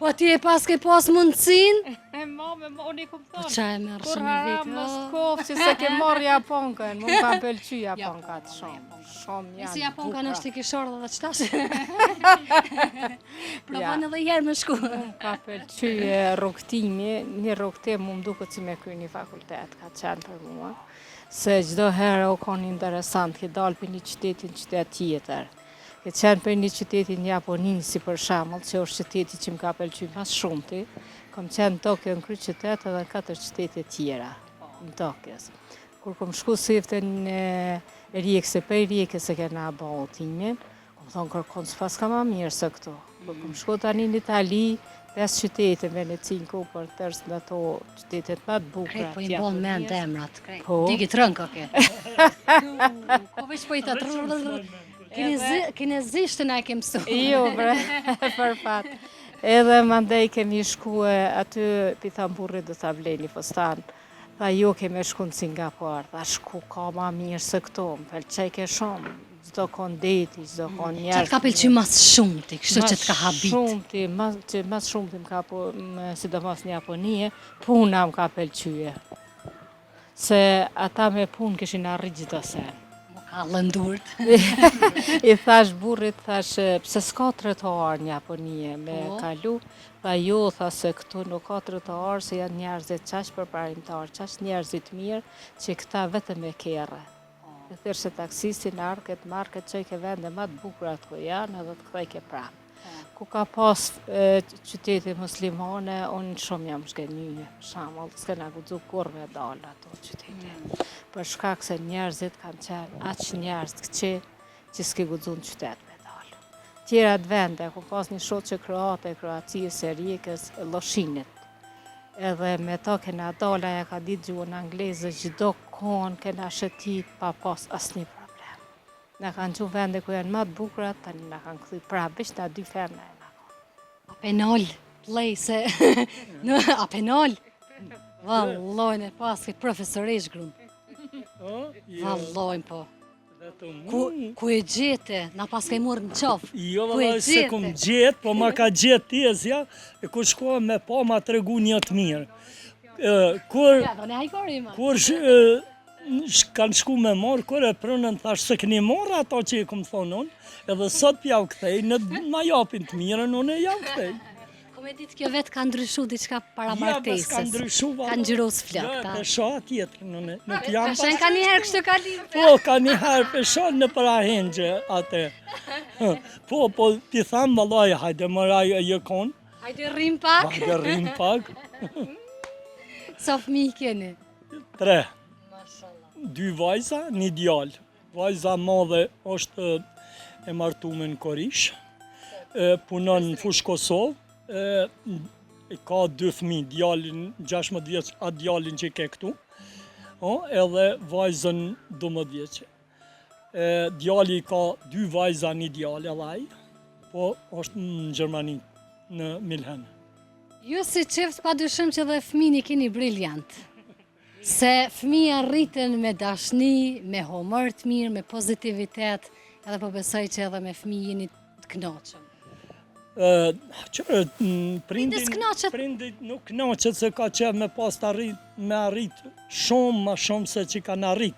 Po ti e pas ke pas mundësin? E mame, unë I kom Po thonë. qa e mërshë Kur me haram veti? në skofë që se ke marrë Japonkën, më kam pëlqy Japonkat shumë. Shumë janë Si Japonka në është I kishorë dhe qëtash? Ka Ja. banë edhe herë me shku. Ka pëlqy rrugtimi, një rrugtim më duket si me kry një fakultet, ka qenë për mua. Se çdo herë u konë interesant, ke dalë për një qytetin qytet tjetër. Ke qenë për një qytetin Japoni, si për shembull, që është qyteti që më ka pëlqy mas shumti. Kam qenë në Tokyo në kryqytet edhe në 4 qytete tjera në Tokës. Kur kom shku siften në Rijekë, se për Rijekës e kena ba utimin, kom thonë kërkon s'pas ka ma mirë se këtu. Kur kom shku tani në Itali, 5 qytete, Venecin, Kupër, tërës në ato qytetet më të bukura. Krejt po I bon mend emrat. Krejt. Po. Digi të rënka ke. Po veç po I të keni zishtë na e ke mësu. Jo, bre, për fat. Edhe mandej kemi shkue aty, pithan burrit do t'a vleni fostan. Tha jo kemi shku në Singapur, tha shku ka ma mirë se këto, më pëlqej ke shumë. Çdo kon deti, çdo kon Qa njerëz. të ka pëlqy mas shumë ti, kështu që të ka habit. Shumëti, mas shumëti më ka po, sidomos në Japonie, puna më ka pëlqye. Se ata me punë kishin arrit çdo sen. Më ka lëndurt. I thash burrit, thash, pse s'ka trotuar në Japonie me Po. kalu? Tha jo, tha se këtu nuk ka trotuar, se janë njerëzit qaq përparimtar, qaq njerëzit mirë, që këta vetëm e kerre. E thirë se taksisti në arket, market që I ke vende ma të bukurat ku janë edhe të këthej ke prapë. Ku ka pas qytete muslimane, unë shumë jam shkenjyje, shamull, s'kena guxu kur me dalë ato qytete. për shkak se njerëzit kanë qenë aq njerëz të këqij që s'ke guxuar në qytet me dalë. Tjerat vende, ku pas një shoqe kroate, Kroacisë, Serikës, Lloshinit. Edhe me to kena dala ja ka ditë gjuhën angleze, çdo kohën kena shëtit pa pas asnjë problem. Na kanë qenë vende ku janë më të bukura, tani na kanë kthy prapë veç ta dy ferna e na. Apenol, play se në Apenol. Vallojnë e pas këtë profesorish grun. Vallojnë po. Ku e gjete, na pas ka i morë në qafë. Jo, vëllai, se kum gjetë, po ma ka gjetë tezja, e kur shkoha me pa ma tregu një të mirë. Kur kanë shku me morë, kur e prënën thash se këni morë ato që i kum thonë unë, edhe sot pja u kthej, në ma japin të mirën, unë e ja u kthej. Me ditë kjo vetë ka ndryshu diçka para martesës. Ka ndryshu, ka ngjyros flak. Ja, pesha tjetër, nuk jam pas. Peshen ka njëherë kështu ka lidhë. Po, ka njëherë pesha në parahengje atë. Po, ti thamë, vallaj, hajde mëraj e jëkon. Hajde rrim pak. Hajde rrim pak. Sa fëmijë keni? 3. 2 vajza, 1 djalë. Vajza madhe është e martuar në Korish. Punon në fushë Kosovë. Ka 2 fëmijë, djalin 16 vjeç, atë djalin që ke këtu, edhe vajzën 12 vjeçe. Djali ka 2 vajza, 1 djalë edhe ai, po është në Gjermani, në Milhen. Ju si çift padyshim që dhe fëmijën keni briljant. Se fëmija rriten me dashni, me humor të mirë, me pozitivitet, edhe po besoj që edhe me fëmijë jeni të kënaqur. Prindit nuk knaqet se ka qef me pas të arrit shumë ma shumë se që kanë arrit.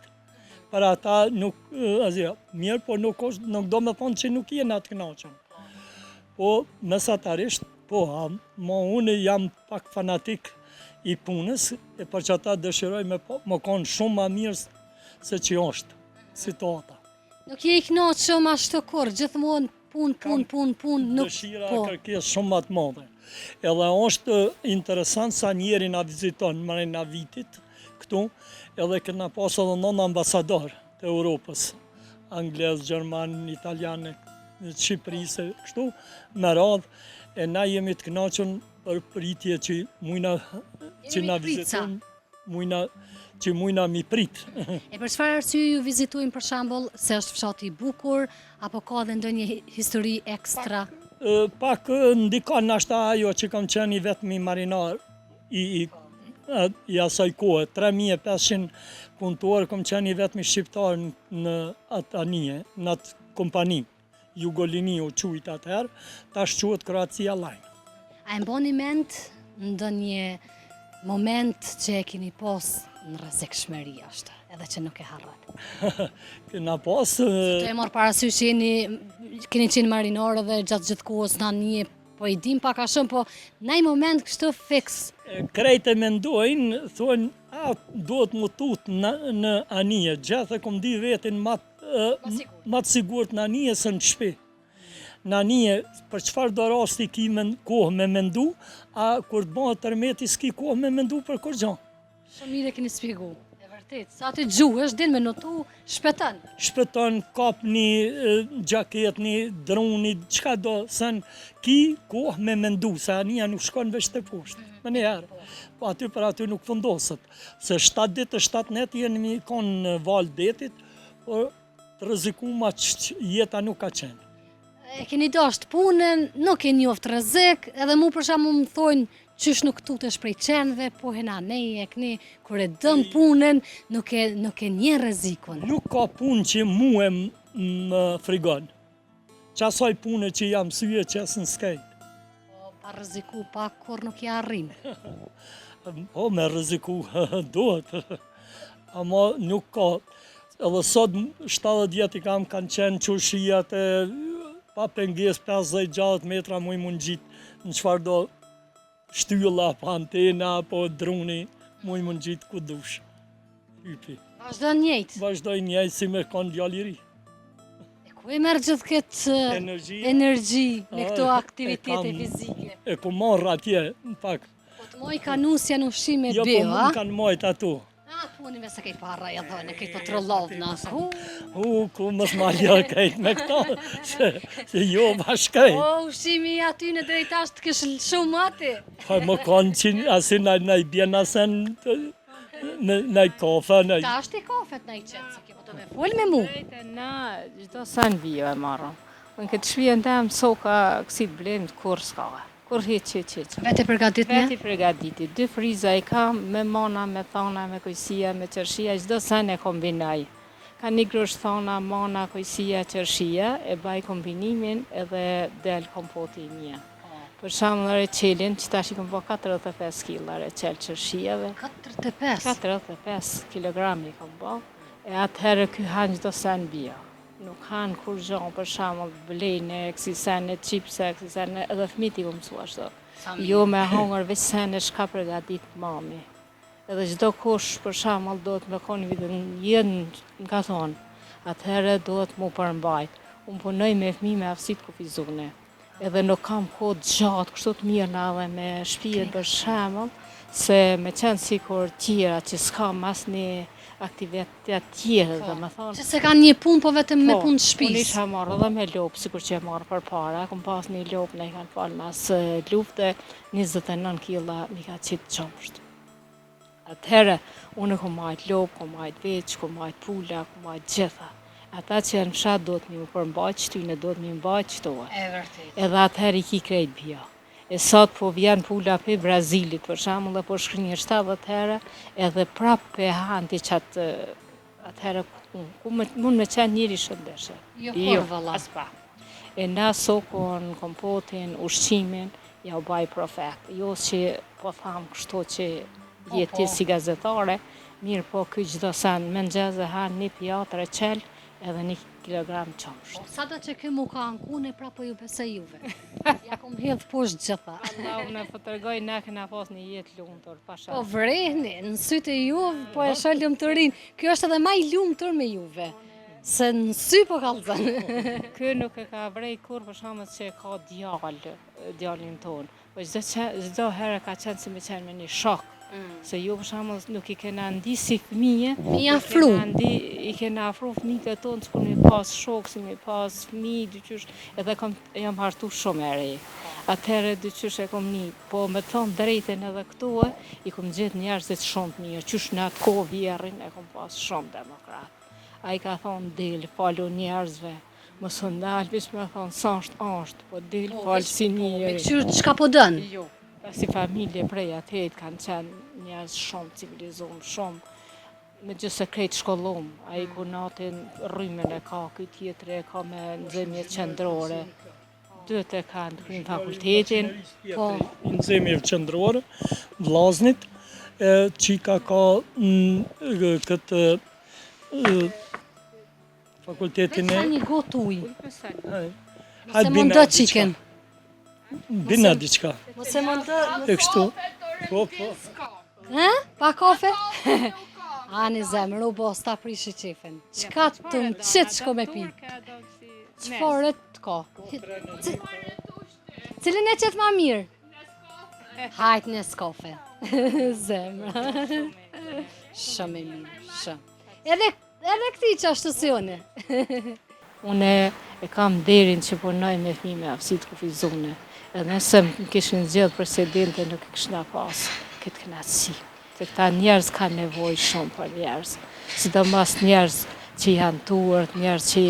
Për ata nuk, mirë, po nuk do me thonë që nuk jenë atë knaqen. Po, mesatarisht, po, ma unë jam pak fanatik i punës, e për që ata dëshiroj me konë shumë ma mirë se që është situata. Nuk je i knaqë shumë ashtu kur, gjithmonë pun, nuk dëshira kërkesë shumë më të madhe. Edhe është interesant sa njeri na viziton mrena vitit këtu, edhe këna pas edhe 9 ambasador të Europës, Anglez, Gjerman, Italiane, Shqipërisë, kështu, me radhë, e na jemi të kënaqur për pritje që mujna që na viziton, që mujna mi prit. E për çfarë arsye ju vizitojnë për shembull, se është fshati i bukur, apo ka dhe ndonjë histori ekstra? Pak ndikon nashta ajo që kam qenë vetëm i marinar i asaj kohë. 3500 punëtor, kam qenë vetëm i shqiptar në atë anije, në atë kompani. Jugolini u quajt atëherë, tash quhet Kroacia Line. A e mbani mend ndonjë moment që e keni pas në rrezikshmëri është, edhe që nuk e harroni? Kena pas... Të e morë parasysh që keni qenë marinar edhe gjatë gjithë kohës në anije, po i dim pak a shumë, po në një moment kështu fix. Krejt e mendojnë, thonë, duhet më tutë në anije, gjithë e kom di vetin ma të sigurt në anije së në shpi. Në anije, për çfarë do rasti ki kohë me mendu, a kur të bëhet tërmeti s'ki kohë me mendu për kur gjanë. Shumë mirë e keni shpjegu, e vërtet. Sa të gjuhësh, din me notu, shpëton. Shpëton, kap një gjaket, një droni, qka do, sen ki kohë me mendu, se anija nuk shkon veç të poshtë. Më njëherë, po aty për aty nuk fundoset. Se 7 ditë, 7 netë jenë mi konë në valë detit, por të rrezikuma që jeta nuk ka qenë. E keni dasht punën, nuk e njoft rrezik, edhe mu për shembull më thonë qysh nuk tutesh prej qenve, po hena ne e këni, kur e dëm punën, nuk e një rrezikun. Nuk ka punë që mu e më frigon. Qasaj punë që jam syje që esë në skejt. Po, pa rreziku, pa kur nuk i arrin. Po, me rreziku, duhet. Ama nuk ka. Edhe sot 70 vjet i kam kanë qenë qushijat e pa penges 50-60 metra mu i mund gjitë në qfar do shtylla, pa antena, po druni, mu i mund gjitë ku dush. Hypi. Vazhdon njëjtë? Vazhdoj njëjtë si me konë djaliri. E ku e merë gjithë këtë energji me këto aktivitete fizike? E ku marrë atje, në pak. Po të moj ka nusja në ushqim e jo, bëj, po mund kanë mojt ato. punive se kej para, ja dhënë, kej po trollovna. Ku mos ma lja kejt me këta, se jo bashkaj. O, ushimi aty në drejtash të kësh shumë ati. Pa më kanë që asin na i bjen asen në kafe, Ta është i kafet në i qenë, se ke po të me full me mu. Drejtë na çdo san vio e marrëm. Unë këtë shpijen tem soka kësi të blemë kur s'ka. Kur hiç. Vete përgatit me? Veti përgatiti. 2 friza i kam me mana, me thana, me kojësia, me qërshia, çdo sen e kombinaj. Ka një grosh thana, mana, kojësia, qërshia, e baj kombinimin edhe del kompoti i mia. Për shembull qelin, që tash i kam po 45 kg qel qërshiave. 45 kg i kam po. E atëherë ky han çdo sen bio. Nuk han kur gjon, për shembull blejnë, kësi sene, çipse, kësi sene, edhe fëmijët i mësua ashtu. Jo me hongër veç sene shka përgatit mami. Edhe çdo kush për shembull do të më koni vitën jenë ka thonë, atëherë do të mu përmbajt. Unë punoj me fëmijë me aftësitë kufizune. Edhe nuk kam kohë gjatë, kështu të mirë na dhe me shtëpinë për shembull, se me qenë sikur tjera që s'ka mas një aktivitet tjerë, dhe me thonë. Që se kanë një punë, po vetëm me punë të shtëpisë. Unë isha marrë edhe me lopë, sikur që e marrë për para, kom pas një lopë, ne i kanë falë mas lufte, 29 kg mi ka qitë qomsht. Atëherë, unë kom majt lopë, kom majt veç, kom majt pula, kom majt gjitha. Ata që janë fshat do të mi më përmbajt qëtyne, do të mi mbajt qëtoa. E vërtet. Edhe atëherë i ki krejt bia. E sot po vjen pula për Brazilit, për shembull, dhe po shkrinje 70 herë, edhe prap për hanti që atëherë ku mund me qenë njëri shëndeshe. Jo, valla. As pa. E na sokon, kompotin, ushqimin, ja u baj profet. Jo që po tham kështu që jeti si gazetare, mirë po ky çdo sen mëngjes e han një pjatër e qel, edhe 1 kilogram qomsht. Sa do që këmu ka ankune, pra po ju besoj juve. Ja kom hedh poshtë gjitha. Allah unë po tregoj na kena pas një jetë lumtur, pasha. Po vrehni, në sytë e juve, po e shoh lumturin. Kjo është edhe më i lumtur me juve. Se në sy po kallzon. Ky nuk e ka vrej kur për shkakun se ka djalin ton. Po çdo herë ka qenë si me qenë me një shok. Se ju për shembull nuk i kena ndi si fëmijë, Mi afru. I kena afru fëmijët e tonë, s'ku mi pas shok, si mi pas fëmijë, dyqysh, edhe jam hartu shumë e re. Atëherë dyqysh e kom një, po me thonë drejten edhe këtu i kom gjetë njerëzit shumë të mirë, qysh në atë kohë vjerrin e kom pas shumë demokrat. A i ka thonë del, falu njerëzve, mos u ndal, veç me thonë sa është, po del, falë si njëri. Kështu çka po dën? Jo. Si familje prej atëhet kanë qenë njerëz shumë civilizum, shumë me gjithse krejt shkollum. A i ku natin rrymen e ka, këj tjetër e ka me nxemje qendrore. Dytë e kanë të kryjnë fakultetin. Po. Nxemje qendrore, Vllaznit, qika ka këtë fakultetin Sa e... një gotë ujë. Hajde Se mund të qiken. Bina diçka. Mos e mund të... E kështu. Po. Pa kafe? Ani zemër, u bo, sta prishi qefin. Qka të më qitë shko me pi? Qëfare të ka? Cilin e qëtë ma mirë? Hajtë në skafe. Zemra. Shumë e mirë, shumë. Edhe këti që ashtu si une. Une e kam derin që punoj me fëmijë me aftësitë kufizune. Edhe nëse më kishin zgjedhë presidente nuk e kishna pas këtë kënaqësi. Se këta njerëz kanë nevojë shumë për njerëz. Sidomos njerëz që janë tuart, njerëz që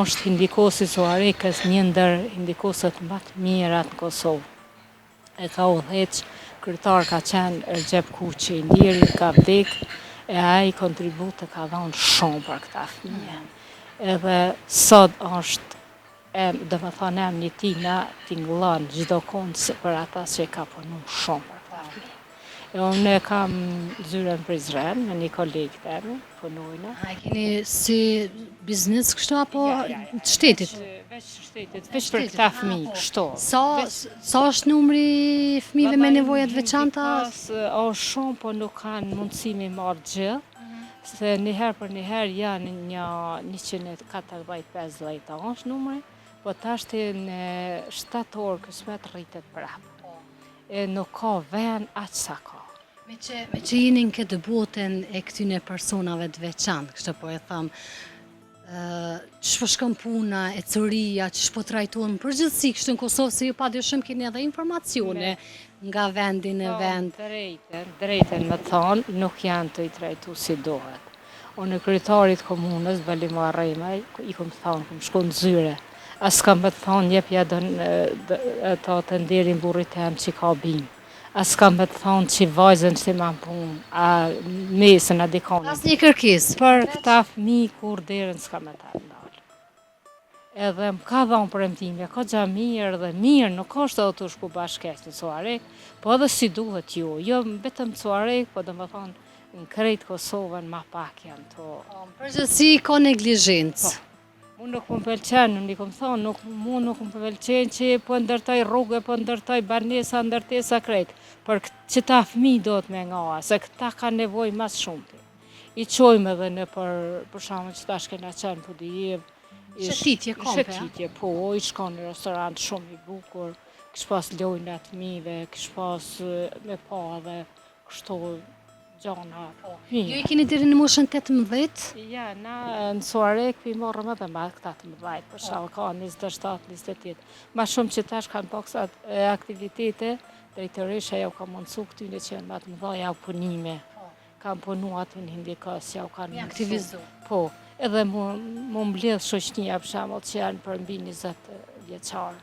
është Hindikosi Suarikës, një ndër hindikosët më të mirat në Kosovë. E ka udhëheq, kryetar ka qenë Recep Kuçi, Indiri ka vdek, e ai kontribute ka dhënë shumë për këta fëmijë. Edhe sot është dhe me thonë emni tina tingëllon gjdo kondë për ata që ka punu shumë për këta fëmijë. E unë kam zyren për Izrael me një kolegë të emi, punojnë. A e keni si biznes kështu apo të shtetit? Veç shtetit, veç për këta fëmijë, kështu. Sa është numri fëmijëve me nevojat veçanta? Është shumë, po nuk kanë mundësi me marrë gjithë. Se njëherë për njëherë janë një 145 është numri, po tashti në 7 orë kësmet rritet prapë. E nuk ka ven aq sa ka. Me që jeni në këtë botën e këtyne personave të veçantë, kështë po e thamë, që po shkon puna, e curia, që po trajtohen përgjithësi kështu në Kosovë, se ju padyshim keni edhe informacione nga vendi në vend. Drejten me thonë, nuk janë të i trajtu si dohet. Unë kryetarit komunës, Balimar Rejmaj, i kom thonë, kom shku në zyre. As kam me thonë, jepja ta të nderin burrit e që ka bimë. As kam me thonë që vajzën që ti ma punë, a mesën, a dikonin. As një kërkis. Për këta fëmi kur derën s'ka me ta ndalë. Edhe më ka dhonë për emtime, ka gja mirë dhe mirë, nuk është edhe të shku bashkës në Cuarek, po edhe si duhet ju. Jo betëm Cuarek, po dhe më thonë, në krejt Kosovën ma pak janë to. Përgjithësi ka neglizhencë. Unë nuk më pëlqen, unë i kom thonë, mu nuk më pëlqen që po ndërtoj rrugë, po ndërtoj banesa, ndërtesa krejt. Për që ta fëmi do të me nga, se këta ka nevoj mas shumëti. I qojmë edhe në për shamë që ta shkena qenë për dhijevë. Shëtitje kompe, Shëtitje, po, i shkon në restorant shumë i bukur, kish pas lojnë atë mive, kish pas me pa dhe kështu gjana. Ju i keni deri në moshën 18? Ja, na në Cuarek i morëm edhe ma këta të mëdhajt, për shkak ka 27, 28. Ma shumë që tash kanë boksat aktivitete, drejtërisha jau ka mundësu këtyne që janë ma të mëdhaj jau punime. Kam punu atë në hindikës, jau kanë mundësu. Aktivizu. Po, edhe mu mbledh shoqënia për shembull që janë për mbi 20 vjeçar.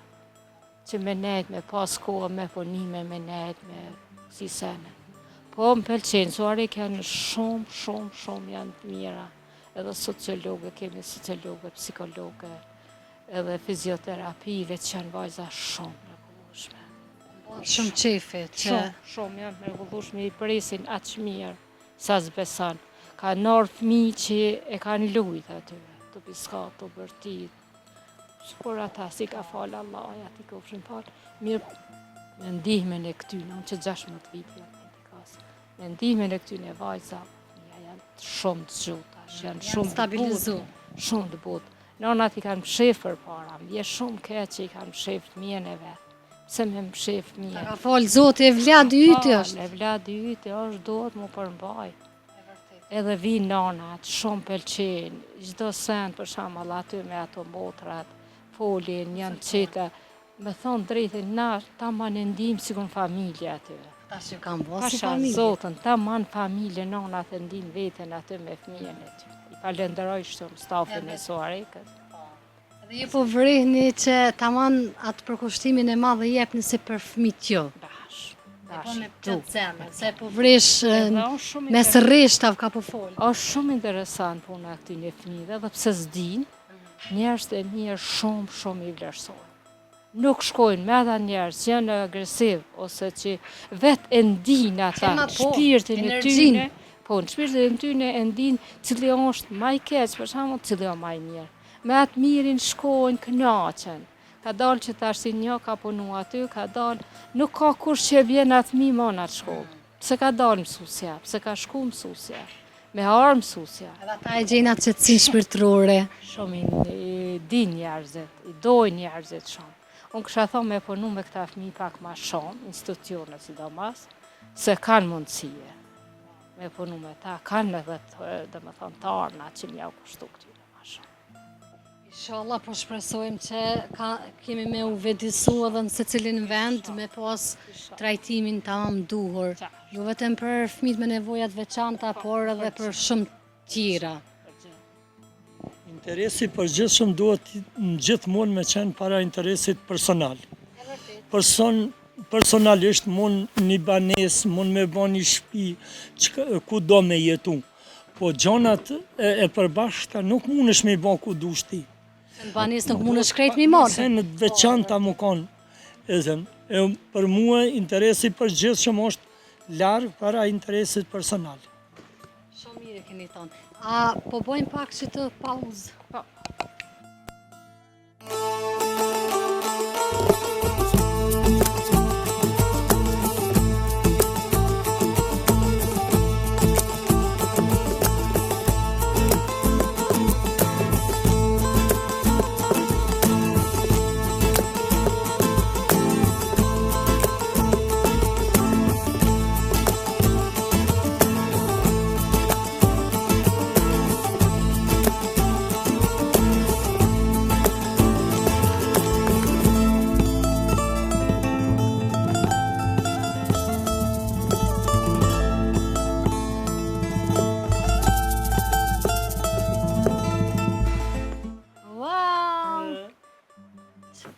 Që me nejt, me pas kohë, me punime, me nejt, me si sene. Po më pëlqenë, Cuarek janë shumë janë të mira. Edhe sociologe, kemi sociologe, psikologe, edhe fizioterapive që janë vajza shumë mrekullueshme. Shumë qefi që... Shumë janë mrekullueshme, i presin atë që mirë, sa zbesan. Ka nërë fëmi që e kanë lujt atyre, të piskat, të bërtit. Por ata si ka falë Allah, ati ka ufshin falë, mirë me ndihmen e këtyne, unë që 16 vit janë. Me ndihmen e këtyne vajza, janë shumë të zhutash, janë shumë stabilizu. Shumë të butë. Nonat i kanë mshef për para, më vje shumë keq që i kanë mshef të mjene vetë. Pse me mshef mjene? Ka falë zote, e vlad yti është. E vlad yti është, dohet mu përmbaj. Edhe vi nonat, shumë pëlqen, çdo sen për shembull aty me ato motrat, folin, janë qita. Me thonë drejtin, na ta ma në ndim si kun familje aty. Ta që kam bo si Pasha familje. Zotën, ta man familje, nonat e ndin veten aty me fëmijën e ty. I falenderoj shumë stafin e Cuarekës. Dhe ju po vrihni që taman atë përkushtimin e madhe jepni si për fëmijët ju. Po me qëtë zemë, se po vrish mes rrishtav ka po folë. Është shumë interesant puna këtyne fëmijëve, dhe pse s'din, njerëz të mirë shumë i vlerësojnë. Nuk shkojnë me ata njerëz që janë agresiv, ose që vetë e ndin ata shpirtin e tyne, po në shpirtin e tyne e ndin cili është ma i keq, për shembull cili është ma i mirë. Me atë mirin shkojnë, kënaqen. Ka dalë që tash si një ka punu aty, ka dalë, nuk ka kush që vjen atë mi mon atë shkollë. Pse ka dalë mësusja, pse ka shku mësusja, me harë mësusja. Edhe ata e gjejnë atë qetësinë shpirtërore. Shumë i din njerëzit, i dojnë njerëzit shumë. Unë kësha thonë me punu me këta fëmi pak ma shumë, institucionet sidomos, se kanë mundësie. Me punu me ta, kanë edhe dhe me thonë të arna që mja u kushtu këtyre ma shumë. Inshallah po shpresojmë që kemi me u vedisu edhe në secilin vend me pas trajtimin tamam duhur. Jo vetëm për fëmijët me nevojat veçanta, por edhe për shumë tjera. Interesi përgjithshëm duhet gjithmonë me qenë para interesit personal. Personalisht mund një banes, mund me ba një shtëpi ku do me jetu. Po gjonat e përbashkëta nuk mund është me ba ku dush ti. Në banes nuk mund është krejt mi marrë. Se në veçanta mu kanë. Për mua interesi përgjithshëm është larg para interesit personal. Shumë mirë keni thonë. A po bojmë pak që të pauzë? Po.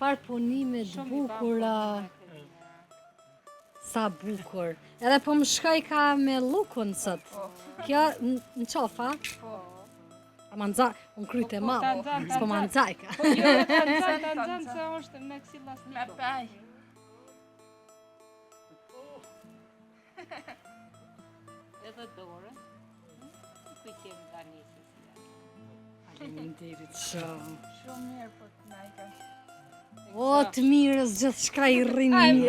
Çfarë punime të bukura. Sa bukur. Edhe po më shkoj ka me lukun sot. Kjo në qofa? Po. A ma nxaj, unë kryte ma, s'po ma nxaj ka. Po jo, ta nxan se është me ksillas me paj. Edhe dorë. Kujtim tani se si. Faleminderit shumë. Shumë mirë po të na i ka. O, të mirës gjithë shka i rrini.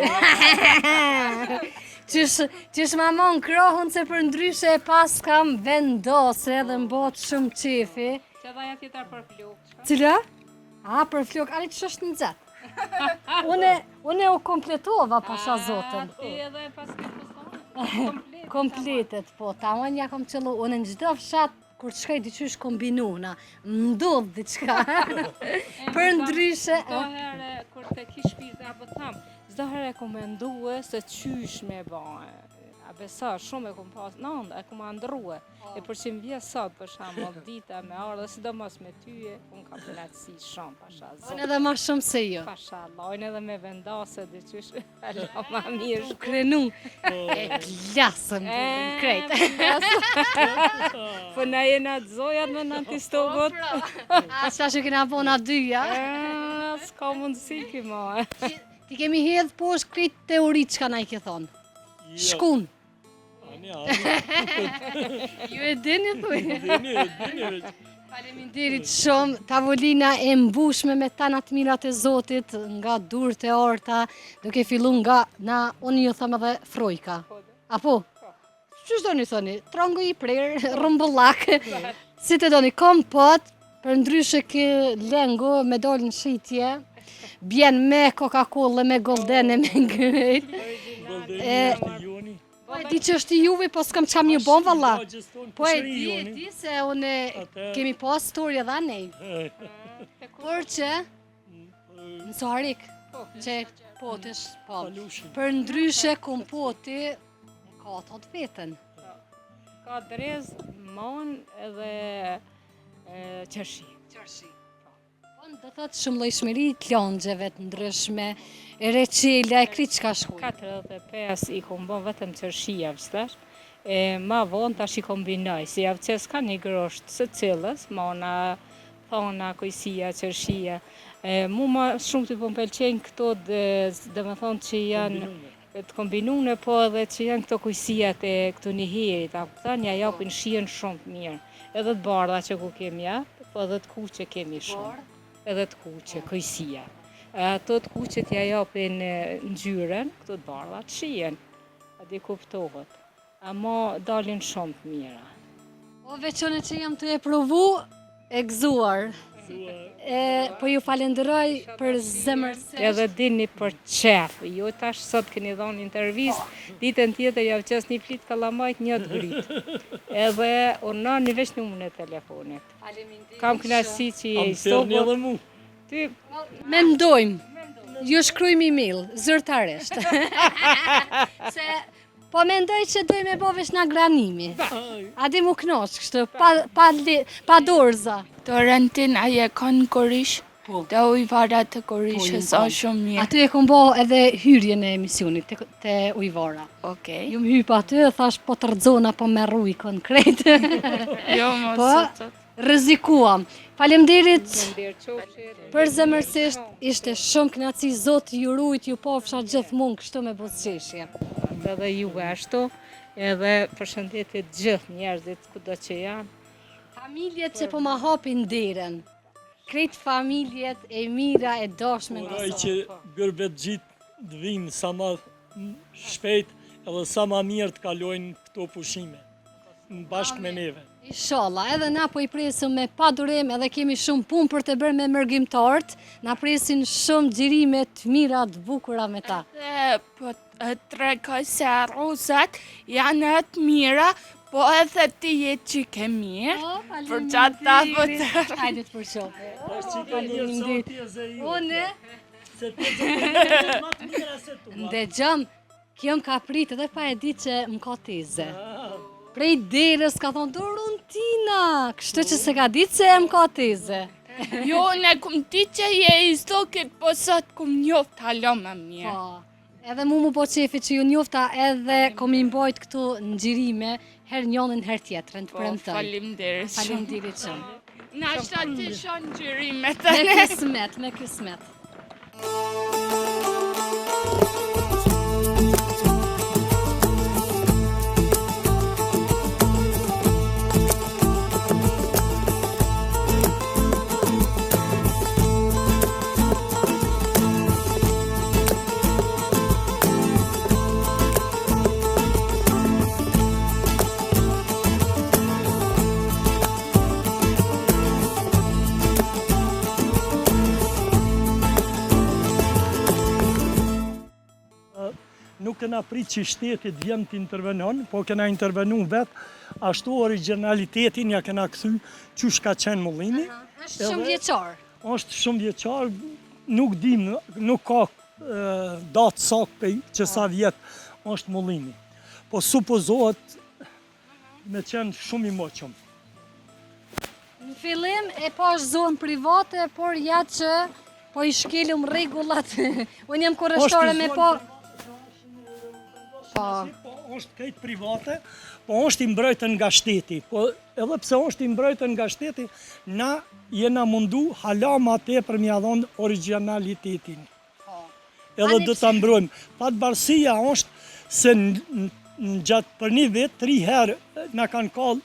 Qysh ma mon krohun se për ndryshe e pas kam vendose edhe m'bot shumë qefi. Që dhaja tjetër për flok. Cila? A, për flok, ali që është në gjatë. Une u kompletova pasha zotën. Ti edhe pas ke pëson? Kompletet, po, ta unë ja kom qëllu, unë në gjdo fshat, kur të shkoj diqysh kombinuna, ndodh diçka. Për ndryshe. Çdo herë kur të kish shpirt apo tham, çdo herë e kom menduar se çysh me bën. A besa shumë e kom pas, e kom ndrua. E për që më vje sot për shembull dita me ardhe, sidomos me ty, unë kam kënaqësi shumë pasha zot. Unë edhe ma shumë se jo. Pasha unë edhe me vendase diqysh, ala ma mirë. Krenu, e plasëm, krejt. Po na jena të zojat me në antistogot. A qa që kena po na dyja. S'ka mundësi ki ma. Ti kemi hedh poshtë krejt teori që ka na i ke thonë. Shkun. Ju e dini thuj. Dini. Faleminderit shumë, tavolina e mbushme me tana të mirat e Zotit, nga durët e orta, duke fillu nga unë ju thëmë edhe frojka. Apo? Qështë do një thoni? Trongu i prerë, rëmbullak, si të do një kompot, për ndryshe kë lengo me dollë në shqitje, bjen me Coca-Cola, me Golden, me ngrejt. Po e di që është i juve, po s'kam qam ju bon, valla. Po e di se une kemi pas storja dhe nej. Por që, në Saharik, që potesh, po, për ndryshe kompoti, ka thot vetën. Ka drez, mon edhe qërshi. Po në do thot shumë lojshmeri të longjeve të ndryshme, e reqela, e kri qka shkuj. 45 i kom bon vetëm qërshia vështash, ma vonë tash i kombinoj, si javë që s'ka një grosht së cilës, mona, thona, kojësia, qërshia. Mu ma shumë të po më pëlqenjë këto dhe me thonë që janë të kombinune, po edhe që janë këto kojësijat e këto një herit, a këta një japin shien shumë të mirë. Edhe të bardha që ku kemi japë, po edhe të kuqe kemi shumë. Edhe të kuqe, kojësia. Ato të kuqe t'ja japin ngjyrën, këto të bardha të shien. A di kuptohet. Ama dalin shumë të mira. O veçone që jam të e provu, e gëzuar. Po ju falenderoj për zemërsisht. Edhe dini për qef. Jo tash sot keni dhënë intervistë, ditën tjetër javë qes një flit kallamajt një të grit. Edhe unë një veç numrin e telefonit. Kam kënaqësi që je i stogut. Ty Mendojmë. Ju shkrujmë email, zyrtarisht. Se po mendoj që doj me bovesh nga granimi. A di mu knosh kështu, pa dorza. Torentin aje kanë korish, dhe ujvara të korishës o shumë mirë. Aty e kom bo edhe hyrjen e emisionit të ujvara. Okej. Ju më hypa aty, thash po të rëdzona, po me rujkën krejt. Jo, mos Po, sot. rrezikuam. Faleminderit qofshin. për zemërsisht, ishte shumë kënaqësi, Zoti ju rujt, ju pofsha gjithmonë kështu me buzëqeshje. Edhe juve ashtu, edhe përshëndetje gjithë njerëzit kudo që janë. Familjet që po ma hapin derën, krejt familjet e mira e dashme nga Uraj Zoti. që gërbet gjithë të vinë sa ma shpejt edhe sa ma mirë të kalojnë këto pushime, në bashkë me neve. Inshallah, edhe na po i presim me padurim, edhe kemi shumë punë për të bërë me mërgjimtarët, na presin shumë xhirime të mira të bukura me ta. Dhe po të tregoj se rozat janë të mira, po edhe ti jetë që ke mirë, për qatë ta po të... Hajde të përqofë. Është që ka njërë zoti e zë ju. Une, Se të zë ma të mira se tu. ndëgjëm, kjo më ka prit edhe pa e di që më ka teze. Prej derës ka thonë, Dorontina, kështu që se ka ditë se më ka teze. Jo, ne kum ti që je I stokit, po sot kum njoft halo më mirë. Po, edhe mu po qefi që ju njofta edhe kom I mbojt këtu në gjirime, her njënën her tjetërën, të Po, premtoj. faleminderit shumë. Faleminderit shumë. Na shta të shonë gjyrimet. Me kismet. Nuk kena prit që shtetit vjen të intervenon, po kena intervenu vetë, ashtu originalitetin ja kena këthy qysh ka qenë mullini. Është shumë vjeqar. Është shumë vjeqar, nuk dim, nuk ka datë saktë që sa vjetë është mullini. Po supozohet me qenë shumë I moqëm. Në fillim e pash zonë private, por ja që po I shkelum rregullat. Unë jam kurreshtore me po... Po është këtë private, po është I mbrojtën nga shteti. Po edhe pse është I mbrojtën nga shteti, na jena mundu hala ma tepër mja dhonë originalitetin. Edhe do ta mbrojmë. Fatbarësia është se në gjatë për një vit, 3 herë na kanë kallë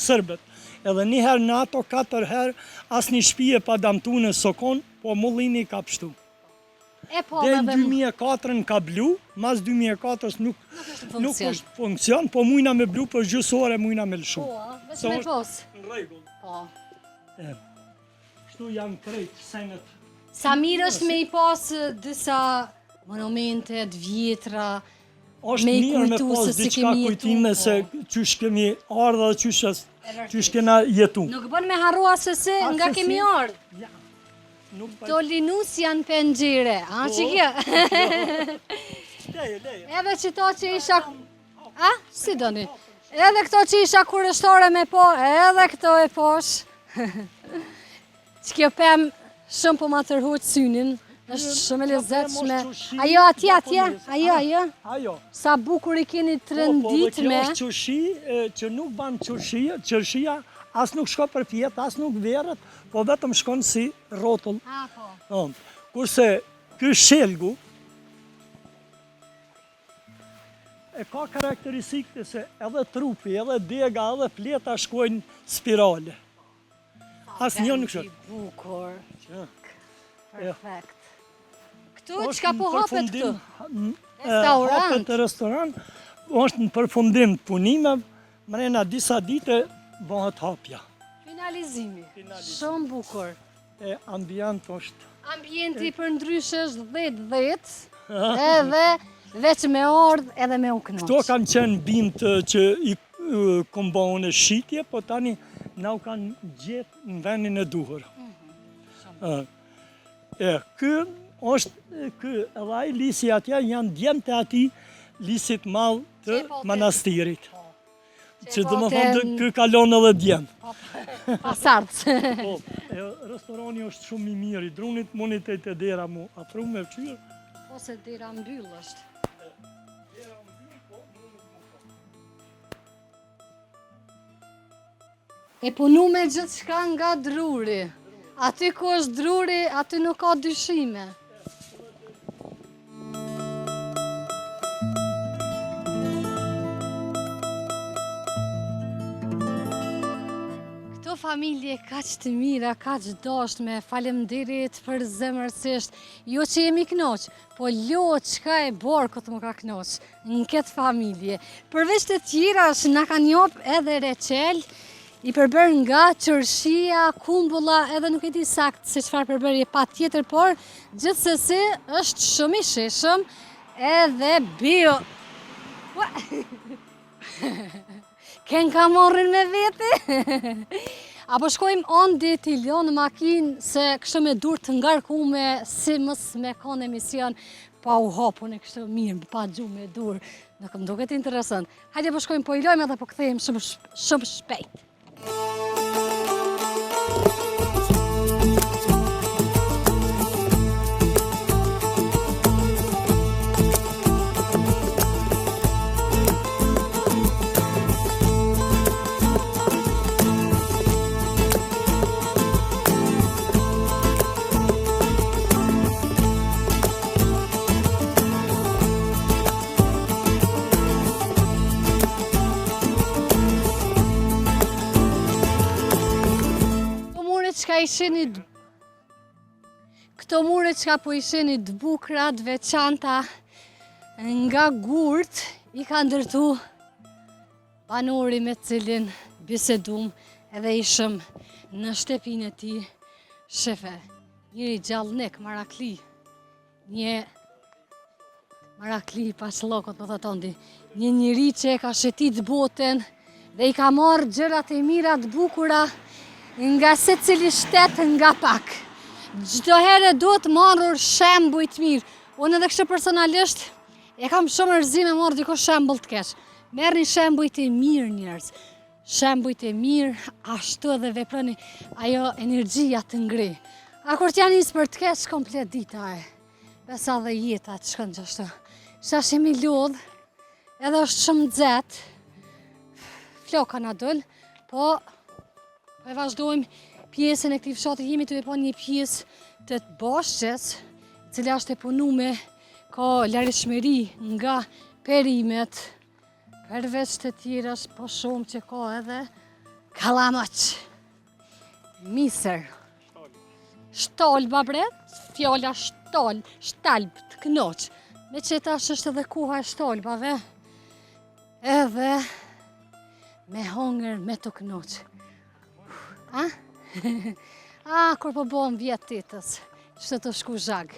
sërbet. Edhe një herë në ato 4 herë, asë një shpije pa damtu në Sokon, po mullini ka pështu. Dhe në 2004 ka blu, mas 2004 nuk është funksion, po mujna me blu për gjysore, mujna me lëshu. Po, veç me pos. Në regull. Po. Shtu janë krejt senet. Sa mirë është me I pas disa monumente të vjetra, Është me I mirë me kujtu pas se si diçka kemi kujtime se jetu. qysh kemi ardha dhe qysh kena jetu. Nuk bën me harrua se nga se kemi si? ardhë. Ja, nuk To linus janë pengjire, a që kjo? Leje. Edhe që to që isha... A? Si doni? Edhe këto që isha kurreshtore me po, edhe këto e posh. Që kjo pem shumë po ma tërhoq synin, është shumë e lezetshme. Ajo atje, ajo. Ajo. Sa bukur I keni të Po, dhe rëndit kjo me... është qërshi që nuk ban qërshia, as nuk shko për pjetë, as nuk verët, po vetëm shkon si rotull. A, po. Kurse ky shelgu e ka karakteristikë se edhe trupi, edhe dega, edhe fleta shkojnë spirale. Asnjë nuk shkon. Bukur. Që. Perfekt. Këtu, qka po hapet këtu? Hapet Restorant. të restoran, është në përfundim të punime, mrena disa dite bëhet hapja. Finalizimi. Shumë bukur. E ambient është. Ambienti për ndryshe është 10-10, edhe veç me ardh edhe me u knoq. Këto kanë qenë bimë që I kombon e shqitje, po tani na u kanë gjetë në vendin e duhur. Ky është, edhe ai lisi atje janë djemt e ati lisit madh të manastirit. Që do më thonë ky kalon edhe djem. Pasardhë. Po, restorani është shumë I mirë, I drunit munit e të dera mu afru me fqyrë. Po se dera mbyll është. E punu me gjithë shka nga druri. Aty ku është druri, aty nuk ka dyshime. Këto familje kaq të mira, kaq dashme, faleminderit për zemërsisht. Jo që jemi knoq, po lo çka e borkut më ka knoq në këtë familje. Përveç të tjera na kanë jop edhe reçel, I përbër nga qërshia, kumbulla, edhe nuk e di sakt se çfarë përbërje pa tjetër, por gjithsesi është shumë I shishëm edhe bio. Ken ka morrin me vete? Apo shkojmë on deti lo në makinë se kështu me dur të ngarkume si mës me kon emision pa u hapun e kështu mirë, pa gjumë me dur. Nuk më duket interesant. Hajde po shkojmë po I lojmë edhe po kthehemi shumë shpejt. çka i shihni këto mure çka po i shihni të bukura, të veçanta nga gurt, i ka ndërtu banori me cilin bisedum edhe ishëm në shtëpinë e tij, shefe, njëri gjallënik, marakli, një marakli pas llokot, po thotondi, një njeri që e ka shëtit botën dhe i ka marrë gjërat e mira të bukura nga secili shtet nga pak. Çdo herë duhet marrur shembuj të mirë. Unë edhe kështu personalisht e kam shumë rëzi me marrë diko shembull të keq. Merrni shembujt e mirë njerëz. Shembujt e mirë, ashtu edhe veproni, ajo energjia të ngri. A kur t'ja nis për të keq komplet dita e. Besa dhe jeta të shkon gjashtu. Shash jemi lodh, edhe është shumë nxehtë. Floka na dol, po e vazhdojmë pjesën e këtij fshati, jemi të pa një pjesë të bashkës, e cila është e punuar, ka larëshmëri nga perimet, përveç të tjera, po shumë që ka edhe kallamaç, misër, shtolba bre, fjala shtalb të knoq, me që tash është edhe koha e shtolbave, edhe me hongër me të knoq. A? Kur po bom vjetë titës, që të shku zhag.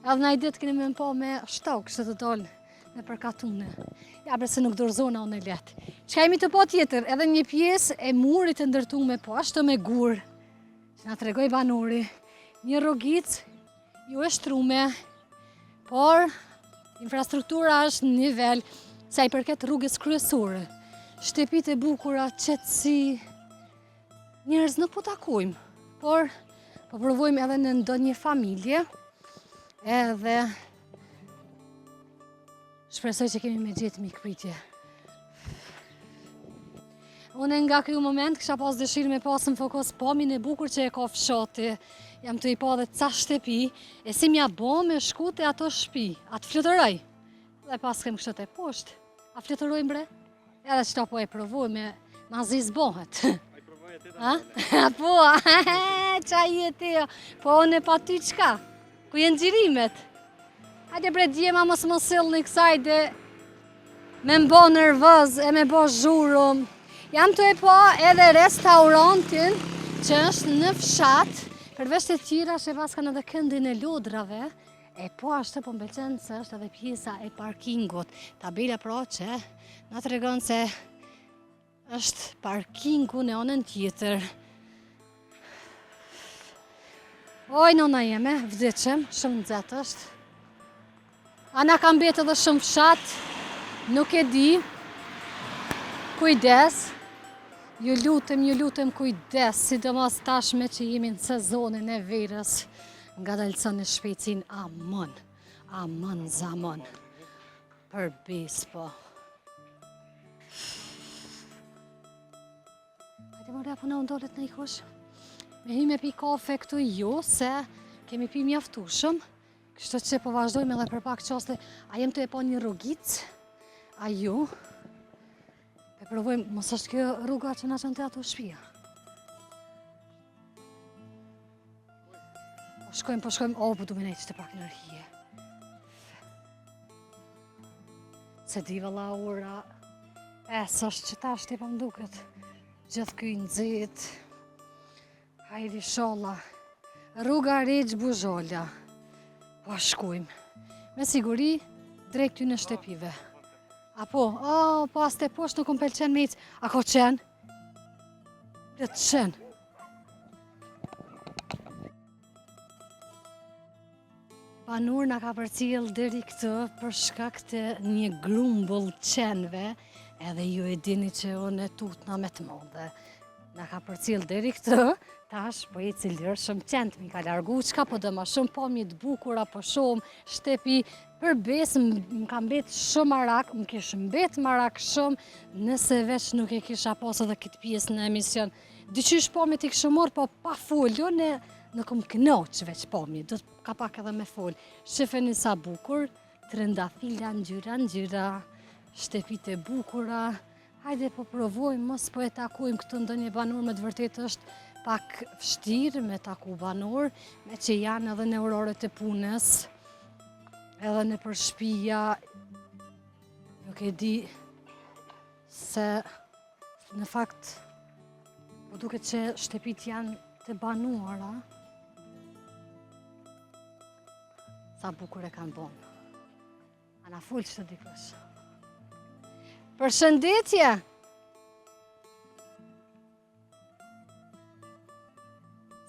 Edhe na i ditë keni me më po me shtokë, që të dollë me përkatune. Ja, bre se nuk dorëzona unë e letë. Që jemi të po tjetër, edhe një pjesë e murit të ndërtume, po ashtë me gur, që na tregoj banori, një rogicë, ju e shtrume, por infrastruktura është në nivel, sa i përket rrugës kryesore. Shtëpit e bukura, qetësi, njerëz nuk po takojmë, por po provojmë edhe në ndonjë familje, edhe shpresoj që kemi me gjetë mikpritje. Unë nga ky moment kisha pas dëshirë me pasën fokus pamjen e bukur që e ka fshati, jam të i pa dhe ca shtëpi, e si mja bo me shku te ato shtëpi, atë fluturoj, dhe pas kem kështë e poshtë, a fluturojmë bre? Edhe qëta po e provoj me mazi zbohet. A? Po, qa jeti jo. Po, unë e pa ty qka? Ku jenë gjirimet? Hajde bre djema mos më sillni kësaj dhe me mbo nervëz e me bo zhurëm. Jam të e pa edhe restaurantin që është në fshat, përveç të tjera që pas kanë edhe këndin e lodrave, e po ashtë po mbëlqen se është edhe pjesa e parkingut. Tabela pra që na tregon se është parkingu në anën tjetër. Oj, nona jeme, vdiqem, shumë nxehtë është. Ana ka mbet edhe shumë fshat, nuk e di. Kujdes, ju lutem kujdes, sidomos tashme që jemi në sezonin e verës, nga dalëson në shpejtësin, amon zamon, për bis po. Hajde më repo në ndollet në i kush. Me hy me pi kafe këtu jo, se kemi pi mjaftushëm, kështu që po vazhdojmë edhe për pak qasle, a jem të e pa një rrugicë, a ju, e provojmë, mos është kjo rruga që na qënë të ato shpia. Po shkojmë, po du me nejtë që të pak nërhije. Se di valla ora, është që ta është e pa mduket, gjithë këj nëzit, hajdi sholla, rruga Regjë Buzholla, po shkojmë, me siguri drejt ty në shtëpive. Apo, pas të poshtë nuk më pëlqen me icë, a ko qenë? Dhe të qenë. Banur nga ka përcjell deri këtë për shkak të një grumbull qenve, edhe ju e dini që unë e tutna me të madhe. Nga ka përcjell deri këtë, tash po i cilër shumë qenë, mi ka largu qka po dhe ma shumë pamje të bukura, po shumë shtepi, për besë më ka mbet shumë marak, më kish mbet marak shumë, nëse veç nuk e kisha pas edhe këtë pjesë në emision. Dyqysh pamje t'i kishë morë, po pa foljo, nuk më knoq veç pamje, do ka pak edhe me fol. Shifeni sa bukur, trëndafila ngjyra, shtepit e bukura. Hajde po provojmë, mos po e takojmë këtu ndonjë banor me të vërtet është pak vështirë me taku banor, me që janë edhe në ororët e punës, edhe në për shtëpia, nuk e di se në fakt po duket që shtëpit janë të banuara. Sa bukur e kanë bonë. Ana full që të dikush. Përshëndetje!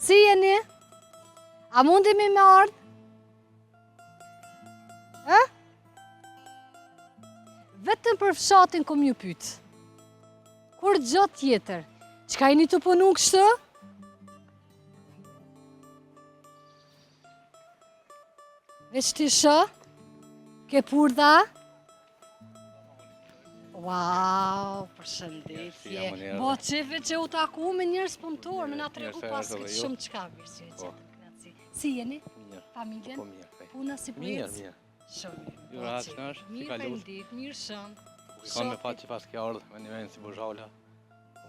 Si jeni? A mundemi me ardhë? Vetëm për fshatin kom ju pytë. Kur gjatë tjetër, çka jeni të punu kështu? Veç të shë? Ke purdha? Wow, përshëndetje. Bo qefe që u taku me njerëz punëtor, me na tregu pas këtë shumë qka mirë si e qetë. Si jeni? Familjen? Puna si përjetës? Shumë mirë. Ju rahat nash, Mirë përndit, mirë shumë. Kanë me fat që pas ke ardhë me një vend si Bozhala,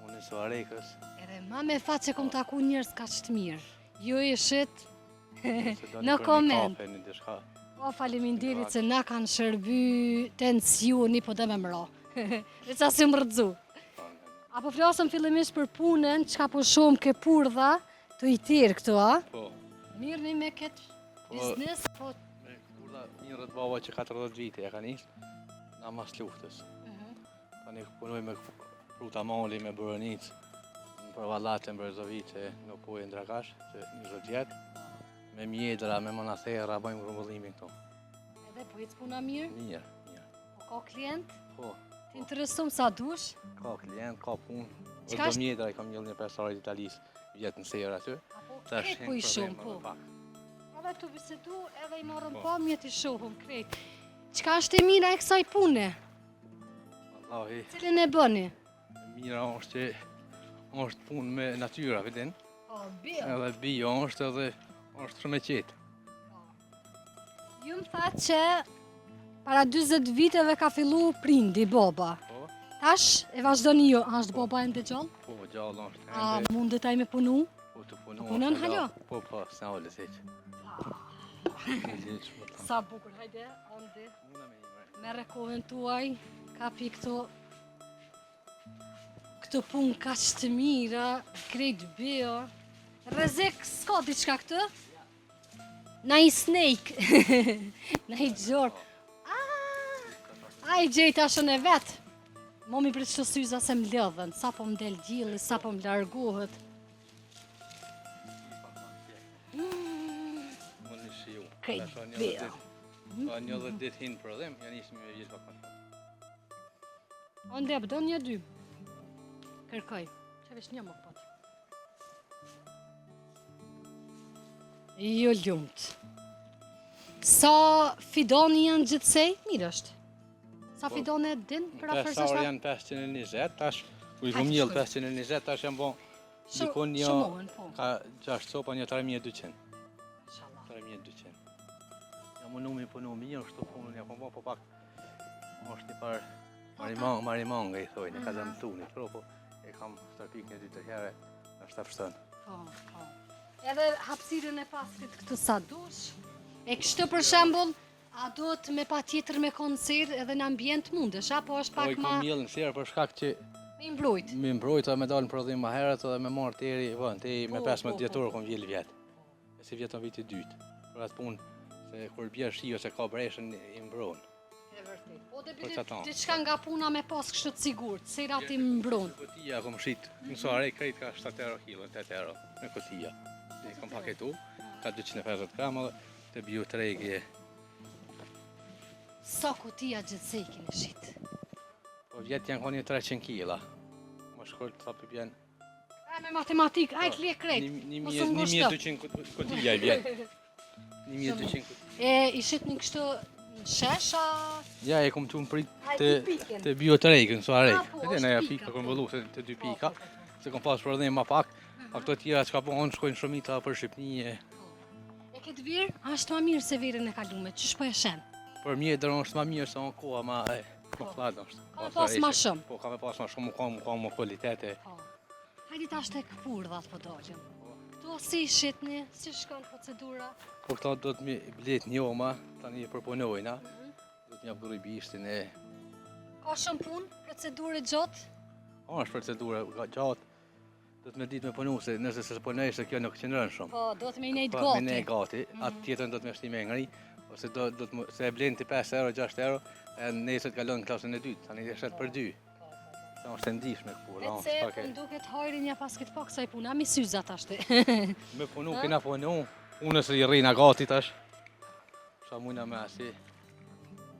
unë i Suarekës. Edhe ma me fat që kom taku njerëz ka qëtë mirë. Ju ishit në koment. Po faleminderit se na kanë shërby tensioni po dhe me mra. Dhe qa si më rëdzu. Apo flasëm fillimisht për punën, qka po shumë ke purdha të i tirë këtu, a? Po. Mirë një me këtë biznes, po... Me kurda mirët baba që 40 vite e ka njështë, na mas luftës. Tani punoj me fruta mali, me bërënic, për vallatën për Zovice, në pojë në Dragash, që 20 vjetë. Me mjedra, me monathera, bëjmë grumbullimin këto. Edhe po ecë puna mirë? Mirë, mirë. Po ka klient? Po. Ti interesum sa dush? Ka klient, ka punë. Çka Edhe mjedra i kam njëllë një pesarët italisë, vjetë në sejër aty. Apo Tash krejt po i shumë, po. pak. Edhe tu bisedu, edhe i marrëm pamjet i shohëm krejt. Qka është e mira e kësaj pune? Wallahi, Cilin e bëni? mira është që është punë me natyra, vidin. Po, bio. Edhe bio është edhe është shumë e qetë. Ju më tha që para 20 viteve ka fillu prindi, baba. Po, Tash e vazhdoni ju, është baba ende gjallë? po, gjallë është. A mundet ai me punu? Po të punu. Po punon halo? Po, po, s'na ole se që. Sa bukur, hajde, ande. Merre kohën tuaj, kapi këto punë ka që të mira, krejt bio. Rezek, s'ka diçka këtë? Na i snake, na i gjorë. A i gjejta shën e vetë. Momi për që syza se më lëdhen, sa po më del gjili, sa po më largohet. Krejt bio. Ka 10 ditë hinë për dhem, janë ishë me vjetë pak ma shumë. Ande, do një dy. Kërkoj, që vesh një më pëtë. Jo ljumt. Sa fidoni janë gjithsej? Mirë është. Sa fidone din për Pesarë afërsashta? janë 520, tash u i kom njëllë 520, tash janë bon dikon një, Shumohen, po. ka 6 copa një 3200. Inshallah. 3200. Jam unë mi punu mirë, shtu punën ja kom bo, po pak është një par marimanga i thojnë, ka dhe më thunit, po e kam stërpik një 2-3 herë, është të fështën. Po, po. Edhe hapësirën e pasrit këtë sa dush. E kështë për shembull, a duhet me pa tjetër me koncert edhe në ambient mundesh, apo është Po i pak kom ma njëllë në serë për shkak që me imbrojt? me mbrojta me dalë në prodhim ma herët edhe me marrë teri, me Po, 15 po, djetorë po. kom vjellë vjetë. E si vjetë në viti dytë. Për atë punë, se kur bjerë shio se ka breshën i mbronë. E vërtet. Po dhe Për bile çfarë thonë? diçka nga puna me pas kështu të sigurt, se rati mbron. Kotia kom shit, në Suare krejt ka 7 euro kilo, 8 euro në kotia. I kom paketu, ka 250 gram, edhe të bio tregi. Sa kutia gjithsej keni shit? Po vjetë janë ka një 300 kila. Më shkollë të thapi bjen. Me matematik, ajt le krejt. Mos u ngushto. 1200 kotia i vjetë. 1200 kotia. E ishit një kështu në shesha. Ja, e kom tu më prit Ai, dy pikën. të bio tregi në Suare. Ah, po, Edhe është në ja pika. pika kom vëllu se të 2 pika. Po, po, Se kom pas prodhim ma pak. A këto tjera që ka po onë shkojnë shumita për Shqipni. E këtë virë, është ma mirë se virën e kalume, qysh po e shenë? Për mjedrë është ma mirë se onë koha ma fladë është. Ka me pas ma shumë. Po, ka me pas ma shumë, ka më kvalitete. Po. Hajde tash tek furdhat po dalim. Këto si shitni, si shkon procedura? Po këta do të mi blet njoma, tani përpunojna. Do të mi apduroj bishtin e... Ka shumë punë, procedurë gjatë? është procedura gjatë. Do të me ditë me punu se nëse se punoj se kjo nuk qëndron shumë. Po, do të me nejtë Po, me gati. ne gati, atë tjetërn do të me shti me ngri, ose do të më, se e blen ti 5 euro, 6 euro, e nesër kalon në klasën e dytë, tani e shet për 2. Sa është e ndihshme këpura, Ece, po duket hajrin ja pas këtë pak kësaj puna, mi syzat ashte. Me punu, kena punu, unë se i rrina gati tash. Sa mujna me asi.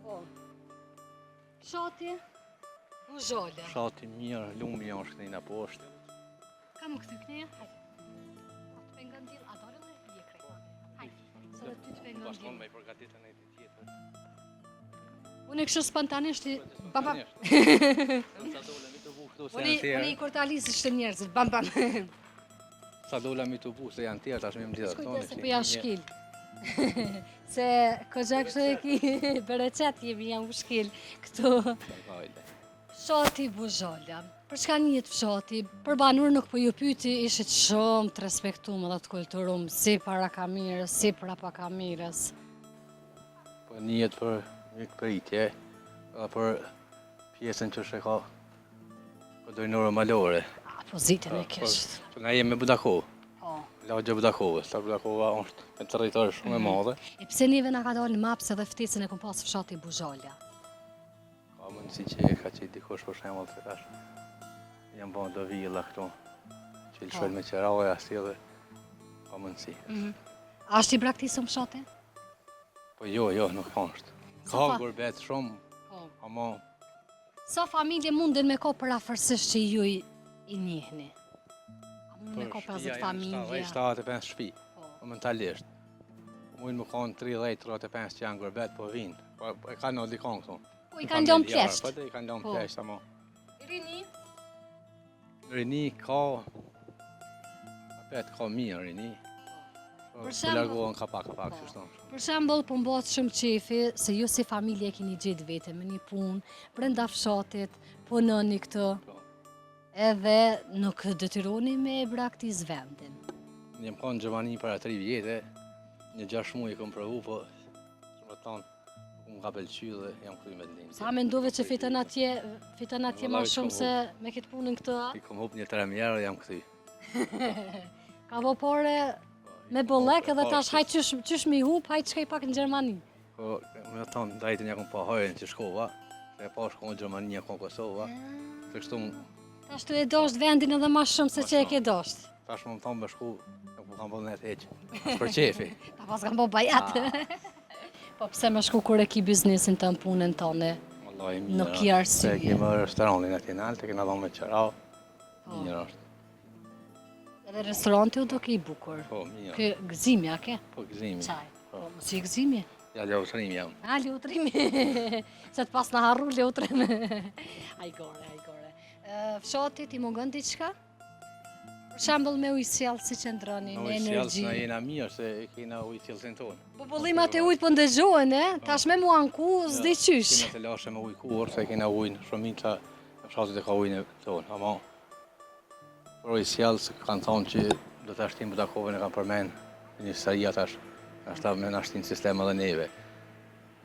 Po. Shati, buzhale. Shati mirë, lumi janë shknina poshtë. Kam këty këneja? Hajde. Atë pengon dil, a dalën dhe pije krejt. Hajde, se dhe ty të pengon Bashkon dil. me i përgatitën e ti tjetër. Unë e kështu spontanisht i... Bam, bam. Sa dole mi të bu këtu se Unë janë i tjerë. kortalisë ishte njerëzit, bam, bam. Sa dole mi të bu se janë tjerë, tash me më lidhë Kujtë se po janë shkil. Se këgja kështu e ki bereqet jemi janë u shkil këtu. Fshati Buzhala. Për çka njihet fshati? Për banur nuk po ju pyeti, ishit shumë të respektuar dhe të kulturuar si para kamerës, si prapa kamerës. Po njihet për mikpritje, edhe për pjesën që shë ka përdojnore malore. Pozitën e kështë. Po nga jemi me Budakov, Po. lagje Budakovës, ta Budakova është me territor shumë e madhe. E pse neve na ka dalë në maps edhe ftesën e kom pas fshati Buzhala? Ka mundësi që ka qenë dikush për shembull se tash janë bën do villa këtu. Që lëshojnë me qeraje ashtu edhe ka mundësi. A është i braktisëm fshati? Po jo, nuk është. Ka gurbet shumë, Po. ama Sa familje munden me ko për afërsisht që ju i njihni? A mund me ko 50 familje? 75 shtëpi, Po. momentalisht. Mujnë më kanë 30-35 që janë gurbet, po vinë. Po e kanë në dikon këtu. Po i kanë lënë Familjar, plesht. Po i kanë lënë Po. plesht, ama. Rini? Rini ka... Apet ka mirë rini. Po Për të shembull- largohen ka pak, kështu. Për shembull, po mbot shumë qefi se ju si familje keni gjetë vete me një punë, brenda fshatit, punoni këtë, Po. edhe nuk detyroni me braktis vendin. Jem kanë në Gjermani para 3 vjete, një 6 muaj kom provu, po që më thonë, më ka pëlqy dhe jam këtu me ndinë. Sa mendove që fiton atje më Vallahi, shumë s'kam se me këtë punën këtë? A? I kom hup një 3 mjerë dhe jam këtu. Ka bo pore me bollek edhe tash hajt qysh mi hup, hajt shkej pak në Gjermani. Po, me thonë, dajtën ja kom pa hajrën që shkova, se pa shko në Gjermani, ja kom Kosova, se kështu Tash tu e dosht vendin edhe ma shumë se që e ke dosht. tash më thonë me shku, nuk më kam bëllë net heq, për qefi. Ta pas kam bo bajat. Po pse me shku kur e ki biznesin të në punën tëne? Wallahi mirë. Nuk i arsye. Se kemë restoranin nacional, të kena dhonë me qera, mirë është. Edhe restoranti u do ke i bukur. Po, mirë. Kë gëzimi, a ke? Po, gëzimi. Qaj. Po, si gëzimi? Ja, ljautërim jam. A, leutrimi. Se të pas në harru leutrim. Ajgore. Fshati ti mungon diçka? Për shembull me ujësjell si që ndroni, me energji. Na jena mirë se e kena ujësjellsin tonë. Popullimat e ujt po ndëgjohen, e? Tash me mua në ku, s'di qysh. Kena të lashe me ujë kur, se kena ujnë shumica në fshatit e ka ujnë e tonë. Ama, për ujësjell se kanë thonë që do të ashtim Budakovën e kanë përmen një sëria tash, ashta me në ashtin sistem edhe neve.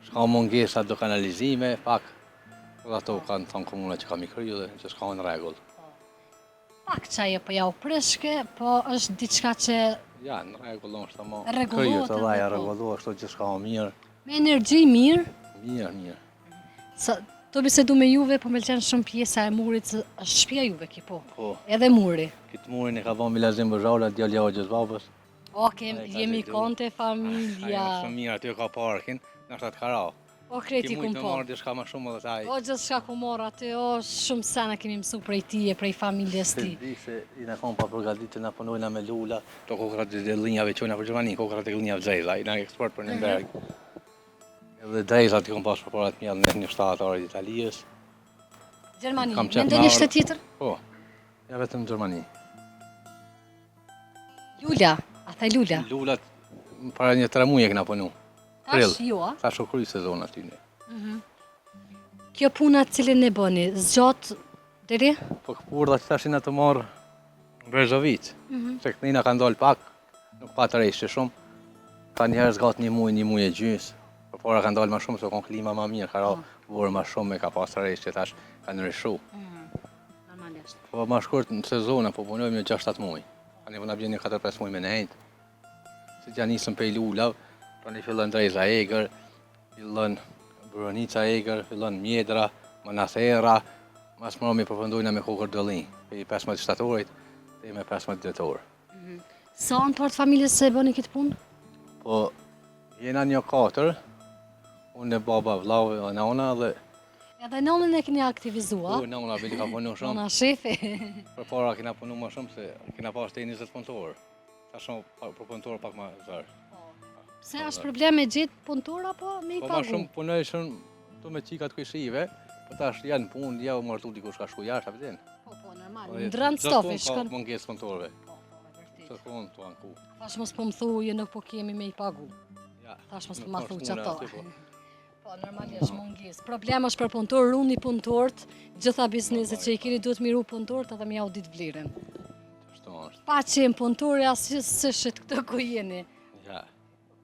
Shka mungesa do kanalizime, pak, dhe ato kanë thonë komuna që kam i kryu dhe që s'ka në regull. Pak qaj e po ja u preshke, po është diçka që Ja, në regull është, ama Rregullohet kryet të edhe, dhaja, po. regullohet, kështu që s'ka mirë, me energji mirë. mirë. Sa, të bisedu me juve, po me lëqenë shumë pjesa e murit, se është shtëpia juve ki po. Po, Edhe muri. këtë murin e ka thonë Milazim Bërgjala, djallja o gjës babës. Oke, Ai ka jemi zgjedhur. konte Ai familja. është shumë mirë, aty ka parkin, në ashtat ka ra. O kreti Ti kum mujtë me po. marrë diçka më shumë dhe taj. O gjithë shka ku mor aty, o shumë sena kemi mësu prej tije, prej familjes Se ti. di se i në kom pa përgatitë, na punojna me lula, to kokrat e linjave qojna për Gjermani, kokrat e linjave dzejza, i në eksport për një berg. Edhe dzejzat i kom pas për parat mjallë në një shtatarë i Italijës. Gjermani, Kam me qef ndo me një ardh. shtet tjetër? Po, ja vetëm Gjermani. Lula, a thaj Lula. Lulat, para një 3 muaj e kena punu. Prill. Tash jo, a? Ta shokry sezon aty ne. Kjo puna cilin e bëni, zgjat deri? Po këpurda që tashin të marrë, Në Brezovic. Se këtina ka ndalë pak, nuk pa të rejshë shumë. Ka njerë zgatë një muj e gjys. Për para ka ndalë ma shumë, se kon klima ma mirë, ka ra vorë ma shumë e ka pas të rejshë që tash ka nërishu. Normalisht. Po ma shkurt në sezona, po punojmë një 6-7 muj. Ka një vëna bjen një 4-5 muj me në hejtë. Si gja nisëm pej lullav, pra një fillën drejza egër, fillën Buronica egër, fillën mjedra, Monathera, mas më përfundojna me kokër dëllin, pej 15 shtatorit, dhe me 15 dhjetor. Sa në part familjes se bëni këtë punë? Po, jena një 4, unë e baba vlau e nona dhe Edhe nonën e keni aktivizua? nona bili ka punu shumë. Nona shefi. Për para kena punu ma shumë se kena pas të 20 punëtorë. Ta shumë për punëtorë pak ma zërë. Pse është problem me gjithë punëtor apo me i Po ma pagu? shumë punoj shumë të me qikat këshive, po ta është janë punë, ja u martu dikush ka shku jashtë, a pëtin. Po, normal. Ndrën stofi, shkon. Ka mungesë punëtorëve. Të konë të anku. Tash mos po më thuje nuk po kemi me i pagu. Ja. Tash mos po nuk ma ka thu shkune që ato. aty, po. Po, normalisht mungesë. Problem është për punëtor, unë i punëtort, gjitha bizneset që i keni duhet miru punëtort edhe mi audit vlerën. Ashtu është. Pa qenë punëtori asë së shit këtë ku jeni. Ja.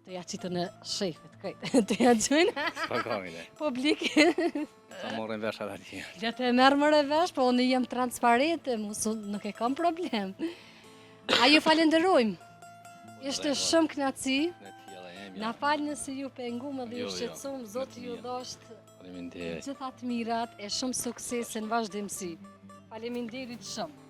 Të ja qitë në shefit, krejt. Të ja gjojnë Pa kamile. publik. Ta morën vesh atë atje. Gjëtë e merë mëre vesh, po unë jem transparente, nuk e kam problem. A ju falenderojmë. Ishte shumë knaci. Në tjela jemi. Na falë nëse ju pengumë dhe ju Jo, jo, shqetësum, Zoti ju mirë. dhosht Faleminderit. gjitha të mirat e shumë suksese në vazhdimsi. Faleminderit shumë.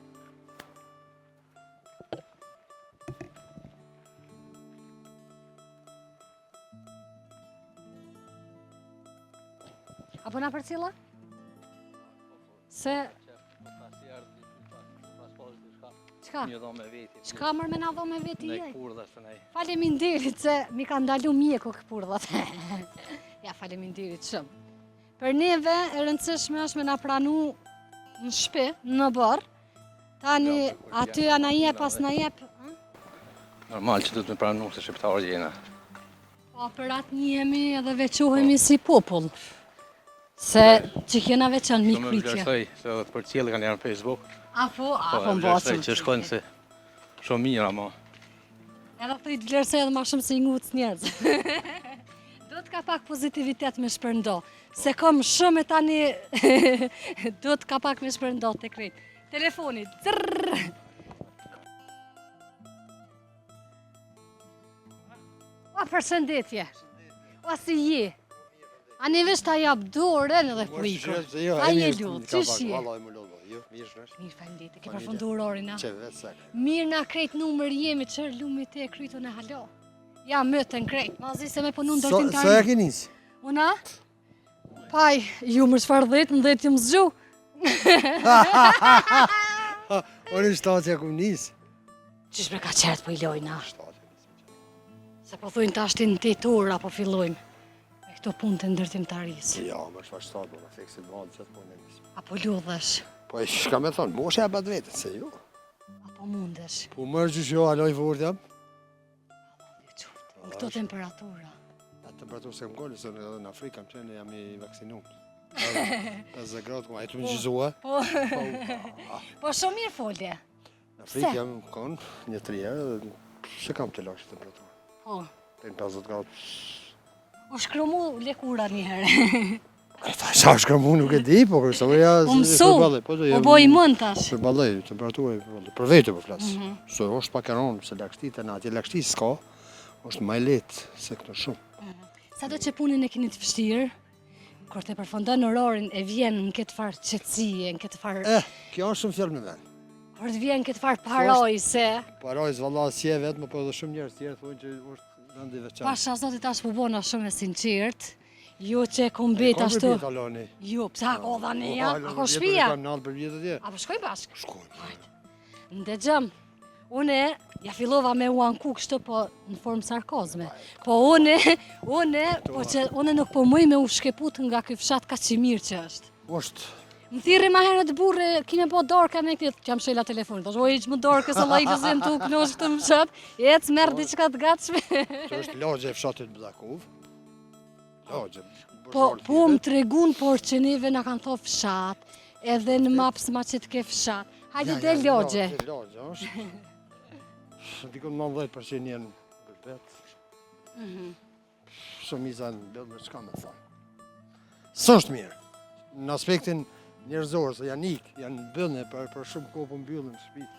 Apo na përcilla? Se, çka? Një dhomë me veti. Çka mërë me na dho me veti Në jej? kurda së nej. Faleminderit se mi ka ndalu mjeku këpurdhat. Ja, faleminderit shumë. Për neve e rëndësishme është me na pranu në shpi, në barë. Tani aty ana jep, as na jep. Normal që du të me pranu se shqiptarë jena. Po për atë njemi edhe veqohemi si popull. Se që kena veçan Do mi me krytje. vlerësoj se edhe për cilë kanë janë në Facebook. Apo vlerësoj mbasëm. që shkojnë se shumë mirë ama. Edhe thrit vlerësoj edhe ma shumë se i ngucë njerëz. Do të ka pak pozitivitet me shpërndo. Se kom shumë e tani do të ka pak me shpërndo të krejt. Telefoni, zrrrr. O, përshëndetje. O, si je? A një vesh ta jap dorën edhe prikur. A je lutë, që shje? Vallaj më lodho, jo, mirë shnesh. Mirë, faleminderit, ke përfundu orarin, a? Që vetë sak. Mirë na krejt numër jemi, qërë lumi te e krytu në halo. Ja, mëtën krejt, mazi se me punu në dërtim të Sa ja ke nis? Una? Paj, ju më shfar 10, më 10 ju më zgju. Unë në shtatë ja kum nis. Qish me ka qertë po i lojna? Se po thujnë ta ashtin në 8 orë apo fillojmë. Me këto punë të ndërtimtarisë. Ja, më shfar shtatë, më fiksit madhë që të punë e nis. Apo ludhesh, Po e shka me thonë, moshe e bat vetët, se jo. apo mundesh. Po mërë gjysh jo, aloj vërët jam. Në këto temperatura. Atë temperaturë se më gollë, se edhe në Afrika më qenë jam i vaksinu. 50 gradë, kuma e të më gjizua. Po, po shumë mirë folje. Në Afrika jam konë një 3 herë, dhe se kam të lashë temperaturë. Po, Të në 50 gradë. u shkrumu lekura një herë. E ta sa shka mu nuk e di, po kërsa me ja... U mësu, u boj mund tash. Për balej, temperaturë, për vete për flasë. Se është pak e ronë, se lakështit e në atje lakështit s'ka, është maj letë se këtë shumë. Sa do që punën e keni të vështirë, kur të përfundon orarin e vjen në këtë farë qetësie, në këtë farë... Kjo është shumë fjallë me venë. Kur të vjen këtë farë paroj se... Parajës valla si e vetë, më po edhe shumë njerës tjerë thonë që është vendi veçanë. Pasha zotit tash po bona shumë e sinqert, ju që kumbet ashtu... Ka aloni. Ju, pësa ako dhaneja, ako shpia? Kam nalë për vjetë atje. Apo shkoj bashkë? Shkoj. Ndëgjëm, une ja fillova me u anku kështu po në formë sarkozme. Po une nuk po muj me u shkeput nga ky fshat ka që mirë që është. Është. Më thirri ma herët burre, kime po dorka me këtë, që jam shela telefonit, është oj që më dorka se lajtë zem të uknosh këtë më fshat, ecë merë diçka të gatshme. Që është lagje e fshatit Bllakov. Lagje. Po më tregun, por që neve na kanë thonë fshat, edhe në maps ma që të ke fshat. Hajde del logje. Logje është. Dikon 90% janë gëlbet. Shumica në bëllë, çka me thonë. S'është mirë. Në aspektin njerëzor, se janë janë bëllë, për shumë kohë po mbyllën shtëpitë.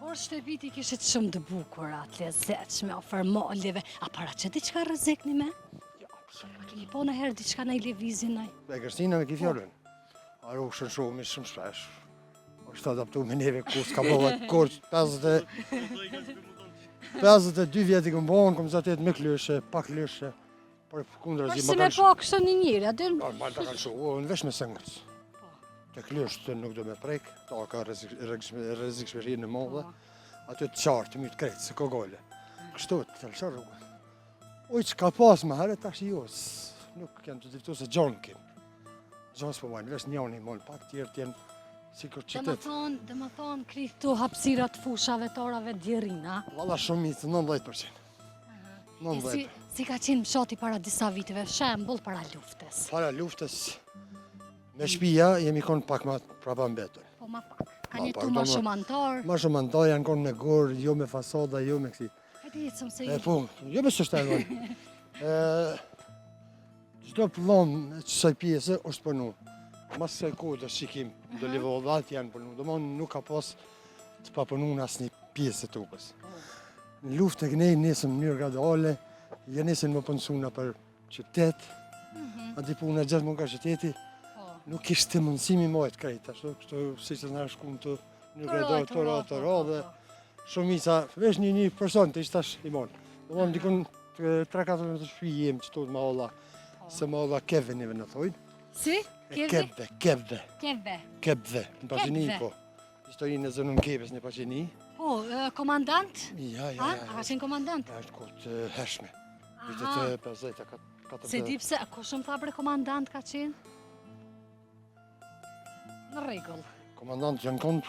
Por shtëpit i kishit shumë të bukura, të lezetshme, ofermolive. A para që diçka rrezikni me? Ja, absolut. Keni po në herë diçka në i levizin nëj? E Kristina me ki fjallën. Aro shën shumë shpesh. është adaptu me neve ku s'ka bëva kur 52 vjetë i këmë bëhen, këmë zatet me klyshe, pa klyshe. Për kundra zi Si me po kështë një njëri, aty? Normal të kanë shumë, në vesh me sëngës. Të klyshe nuk do me prek, ta ka rezik shpërri në modhe. Aty të qartë, të mytë krejtë, se kogole. Kështu të lëshar rrugë. Oj që ka pas më herë, tash jo, nuk kem të diftu se gjonë kem. Gjonë s'po majnë, vesh njoni molë pak tjerë tjenë si kërë qytet. Dhe më thonë, kri këtu hapsirat fushave torave djerina. Valla shumitë, 90%. 90%. Si ka qenë mshati para disa viteve, shembull para luftës? Para luftës, me shpia jemi konë pak ma prapa mbetën. Po ma pak. Ka një pak, tu ma shumë antar. Ma shumë antar janë konë me gorë, jo me fasada, jo me kësi. E di jetësëm se Po, jo me së shtajnë. Gjdo pëllon qësaj pjesë është përnu. Mas kësaj kohë dhe shikim, do livodhat janë përnu. Do mon nuk ka pas të pa përnu në asë një pjesë të tukës. Në luftë e kënej nesëm në njërë graduale, ja nesën më pënsuna për qytet, ati puna gjithë më nga qyteti, nuk ishte të mundësimi mojtë krejt, ashtu, kështu si që në shkun të një graduale të radhe, shumica, vesh një person të ishtash i monë. Do mon dikun 3-4 të shpi jem që tot ma olla, se ma olla keve njëve në thojnë. Si? Kebve, Keve. në pashini po. Historinë e zënën Kebes në pashini. Po, komandant? Ja. A ka qenë komandant? është kohë hershme. Vitet 50-40. Se di pse, ko shumë tha për komandant ka qenë? Në rregull. Komandant janë konë,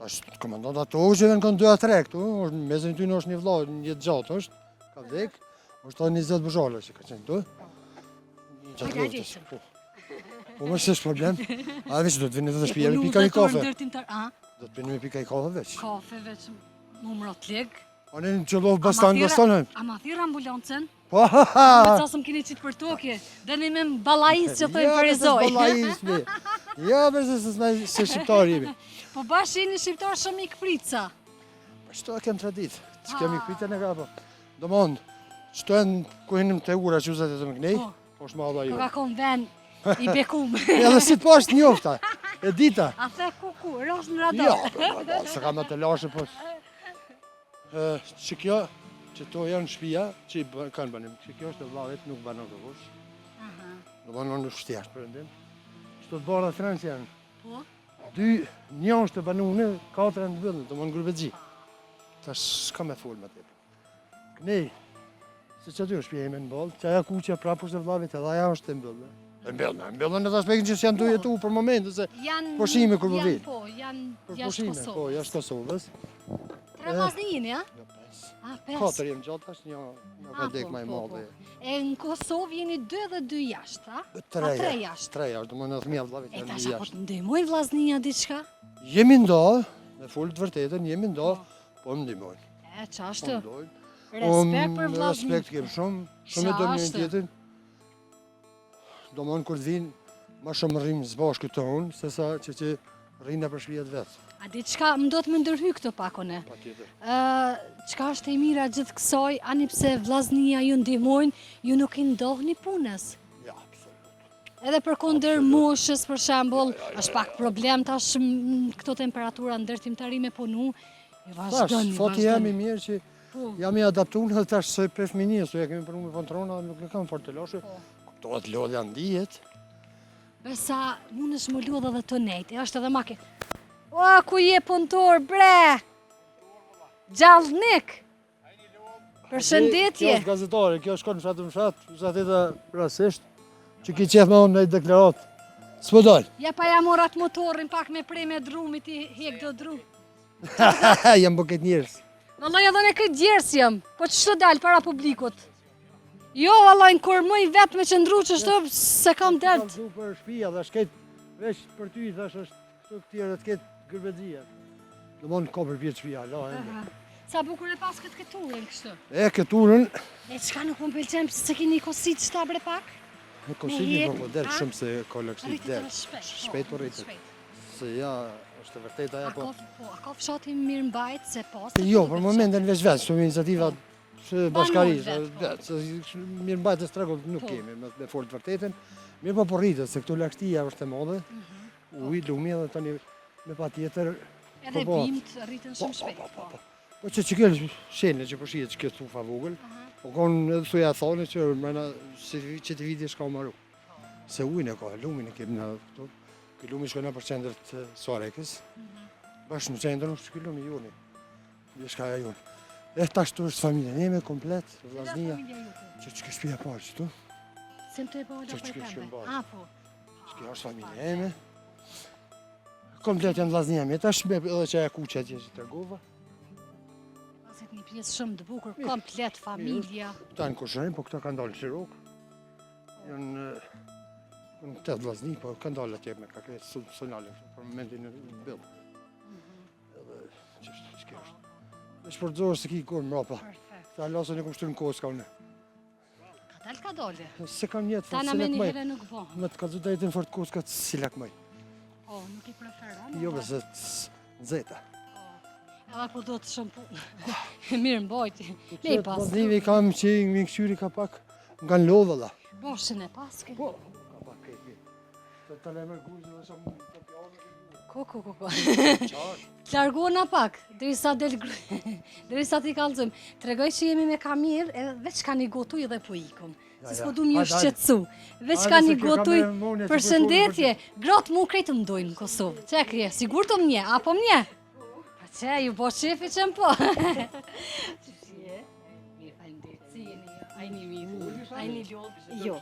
tash komandant ato që janë konë 2-3 këtu, mezën ty në është një vla, një jetë gjatë është, ka vdek, është ta 20 bëshale që ka qenë këtu. Gjatë luftës. Po më s'është problem, a veç do të vini dhe të shpijemi pika një kafe. Do të vini me pika i kafe veç. Kafe veç, numrot leg. A në që lovë bastanë. A ma thirë ambulancën? Po, ha. Me casëm kini qitë për tokje, dhe një me balajis që thojnë Parizoj. Ja, përse se shqiptarë jemi. Po bashkë jeni shqiptarë shumë i këprica. Qëto e kem tradit, që kem i këprita në ka po. Do mund, qëto e në kuhinim të ura që uzat e të më kënej, po është ma oda ju. Po ka konë ven i bekum. Edhe si të pashtë njofta, e dita. A the kuku, rrës në radar. Ja, se ka me të lashe, po. Që kjo, që to janë shpia, që i kanë banim, që kjo është e vlavet, nuk banon këkush. Në banon në shtjashtë për endim. Qëto të barë dhe Francë janë. Po? Një është të banunë, 4 në të bëllën, të mënë grupet zi. Ta shka me full me të. Kënej, se që aty është shpia ime në bëllë, që aja kuqja prapë është e vlavit, edhe aja është të mbëllë. Mbëllën në të aspektin që s'janë të jetu për momentë, se poshime kur për vitë. Po, janë jashtë Kosovës. Po, jashtë Kosovës. 3 vllazni jeni, a? Jo, 5. A, 5. 4 jem gjatë, është një ka dek ma i madhe. E në Kosovë jeni 2 dhe 2 jashtë, a? 3 jashtë. 3 jashtë, do më në thmija vlavit E janë 2 tash apo jashtë. të ndihmoj vllaznia diçka? Jemi ndo, me full të vërtetën, jemi ndo, po më ndihmojnë. E çashtu. Respekt për vllaznin. Respekt kem shumë e do një tjetën. Do më në kur të vinë, ma shumë rrimë zbashkë të unë, se sa që rrinë për shpijet vetë. A diçka më do të më ndërhy këto pakone? Pa tjetër. Çka është e mira gjithë kësaj, ani pse vllaznia ju ndihmojnë, ju nuk i ndohni punës. Ja, absolut. Edhe për kundër moshës, për shembull, është pak problem tash këto temperatura ndërtimtari me punu. Tash, fati jam i mirë që jam i adaptuar dhe tash se për fëmijë, so ja kemi punu me kontrona, nuk në kam fort të lashe. Kuptohet lodhja ndihet. Besa, mund është më lodhë dhe të nejtë, e është edhe make. O, ku je punëtor, bre! Gjallnik! Përshëndetje! Kjo është gazetare, kjo shkon në fshat e rasisht, që ki qef me unë në i deklarat. S'po dal. Ja pa ja morat motorin pak me prej me drumit i hek do dru. Jam bëket njërës. Vallaj edhe në këtë gjerës jam, po që shto dal para publikut. Jo, vallaj, në kur mëj vetë me qëndru që shto se kam delt. Kam për shpia dhe shket, veç për ty, thash është këtu këtire të ketë Gërbedzia. Do mon ka për vjetë shpia, la ende. Sa bukur e pas këtë turën kështu. E këturën, E çka nuk më pëlqen se keni kosit shtabre pak? e kosili Je- po del ha? shumë se ka laksit Rritet del. edhe shpejt. Shpejt po rritet. Se ja, është e vërtet aja po. A ka fshati mirë mbajt se pas? Jo, për momentin veç, shumë iniciativa që bashkarisë, vetë, se mirë mbajtës tregov nuk Po. kemi, me folë të vërtetën. Mirë po rritet, se këtu laktia është e madhe, uj, lumi edhe tani me pa tjetër. Edhe po, bimt rriten shumë shpejt. Po. Po që kjo shene që përshijet që kjo tufa vogël, po konë edhe thuja thone që mëna që të viti shka maru. Se ujnë e ka, lumin e kemë në këtu. Ky lumi shkojna për qendrët Suarekës. Bashkë në qendrën është ky lumi joni. Dhe shka ja joni. E tash tu është familja njeme komplet, vllaznia. Që që shpia parë që tu. Se më të e bëjnë Që apo që e shkojnë pembe? bashkë. A, po. Që kjo është familja jeme. Komplet janë vllaznia me tash me edhe që aja kuqja atje që tregova. Pasit një pjesë shumë të bukur, komplet familja. Këta në kushërin, po këta kanë dalë në Shirok. Janë në 8 vllazni, po kanë dalë atje me kakret sonale, për momentin në bëllë. Edhe që kjo është. Dhe shpërdzorë se ki kur mrapa. Perfekt. Ta lasën e kom shtu në koska unë. Ka dole. Se kam jetë, Ta fort na si me lak një maj. herë nuk bëhen. Me të ka zëtë jetën fort koska të si lak maj. Po, nuk i preferon. Jo, apo? bëse të zeta. Edhe po do të shumë punë. Mirë mbajti. Ne i pas. Vllaznive kam që mi këshyri ka pak nga në lodhëlla. Boshën e paske. Po, ka pak kejtë. Se të lemer guzë dhe shumë të pjallë. Ko. Largona pak, derisa del derisa ti kallëzojmë. Tregoj që jemi me kamirë, edhe veç ka një gotuj dhe po ikum. Se s'po du mi u shqetsu. Veç ka Hajde, një se kjo ka gotuj, me monja që për po shëndetje, gratë mu krejtë më dojnë në Kosovë. Që e krije, sigur të mnje, apo mnje? Pa që, ju po shefi që më po. Që shje? Mirë, falenderit, si jeni, ajni mirë, ajni lodhë. Jo.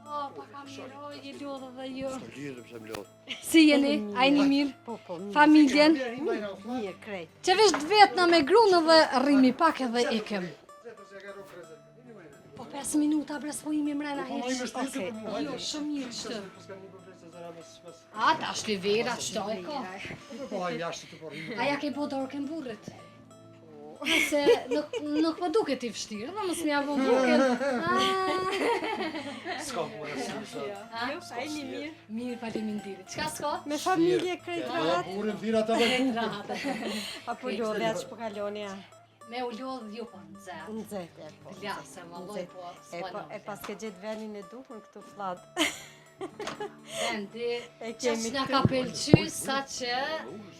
O, pa ka mirë, o, je lodhë dhe jo. Lirë pëse më lodhë. Si jeni, ajni mirë, Po, familjen. mirë, krejt. Që vesh të vetë na me grunë dhe rrimi pak edhe ikem. Po 5 minuta bres po imi mrena heq. Jo, shumë mirë qëtë. A, ta është i vera, qëto e ka. Po hajmë jashtë të porrimë. Aja ke po dorken burrit. Se nuk po duket i vështirë, dhe mos mja po burken. Ska po e si. Ajni mirë. Mirë, faleminderit. Çka s'ka? Me familje krejt rahat. Burën thira të vërë. Rahat. Apo lodhja që po kaloni ja. Me u lodh ju po në zetë. Në zetë, po. Lase, valloj po. E pas ke gjithë venin e duhur këtu flat. Vendi, E që kemi nga këtu. ka pëlqy sa që